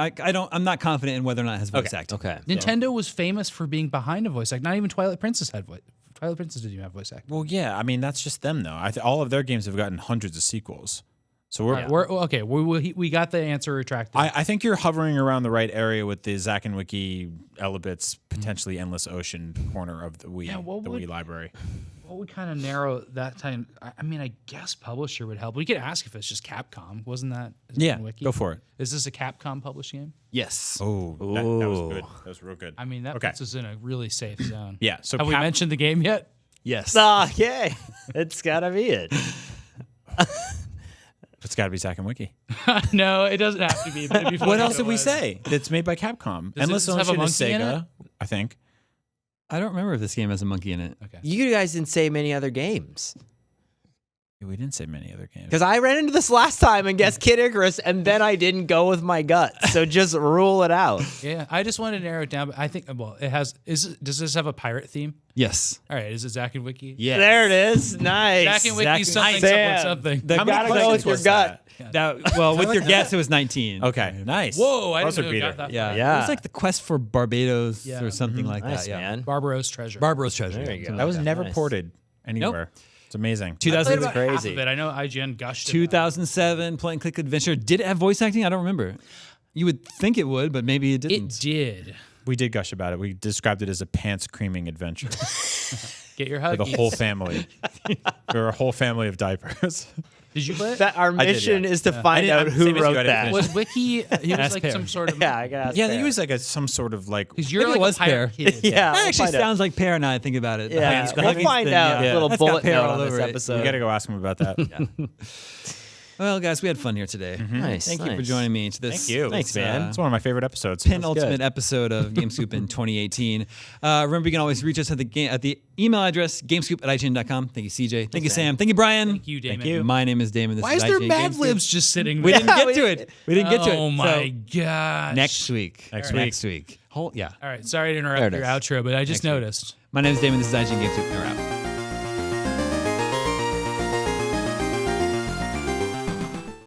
I'm not confident in whether or not it has voice acting. Okay. Nintendo was famous for being behind a voice act. Not even Twilight Princess had voice. Twilight Princess didn't even have voice acting. Well, yeah, I mean that's just them though. All of their games have gotten hundreds of sequels. So We're okay. We got the answer retracted. I think you're hovering around the right area with the Zack and Wiki Elebits potentially endless ocean corner of the Wii, Wii library. What would kind of narrow that time? I mean, I guess publisher would help. We could ask if it's just Capcom. Wasn't that? Wiki? Go for it. Is this a Capcom published game? Yes. Oh, that was good. That was real good. I mean, that puts us in a really safe zone. Yeah. So have we mentioned the game yet? Yes. Yeah. It's gotta be it. It's got to be Zack and Wiki. No, it doesn't have to be. But it'd be funny What else if it did we was. say? It's made by Capcom. Does Endless this have a Ocean is monkey in Sega, I think. I don't remember if this game has a monkey in it. Okay. You guys didn't say many other games. We didn't say many other games. Because I ran into this last time and guessed Kid Icarus, and then I didn't go with my gut. So just rule it out. Yeah, I just wanted to narrow it down. But I think, it has. Does this have a pirate theme? Yes. All right, is it Zack and Wiki? Yeah. There it is. Nice. Zack and Wiki, something, Sam. something. You gotta go with your gut. Well, with your guess, it was 19. Okay, nice. Whoa, I Also didn't know beat it got her. that Yeah. far. Yeah. It was like the quest for Barbados Yeah. or something like Nice, that. Yeah. man. Barbaros Treasure. Barbaros Treasure. There you go. That was never Nice. ported anywhere. It's amazing. I played 2000, about half crazy. of it. I know IGN gushed about 2007 point and click adventure. Did it have voice acting? I don't remember. You would think it would, but maybe it it. didn't. It did. We did gush about it. We described it as a pants creaming adventure Get your for huggies. the whole family. There were a whole family of diapers. Did you play it? That our did, mission yeah. is to find out I'm who same as you, wrote I didn't that. finish. Was Wiki? He was Ask like Pear. some sort of. Yeah, I got. Yeah, he was like some sort of like. Because you're Maybe like it was a pirate Pear. kid. Yeah, That we'll actually find out. sounds like Pear now I think about it. Yeah, The we'll huggies find thing, out. yeah. Little That's got bullet Pear note all on this over it. episode. We got to go ask him about that. Well, guys, we had fun here today. Nice. Thank you for joining me to this. Thank you. Thanks, man. It's one of my favorite episodes. Penultimate episode of GameScoop in 2018. Remember, you can always reach us at the email address gamescoop@ign.com. Thank you, CJ. Thank you, Sam. Thank you, Brian. Thank you, Damon. you. My name is Damon. This Why is is there IGN Mad GameScoop. Libs just sitting We there? didn't get to it. We didn't get to it. Oh my gosh. Next week. Next Next week. Yeah. All right, sorry to There interrupt it your is. outro, but I just noticed. My name is Damon. This is IGN GameScoop. And we're out.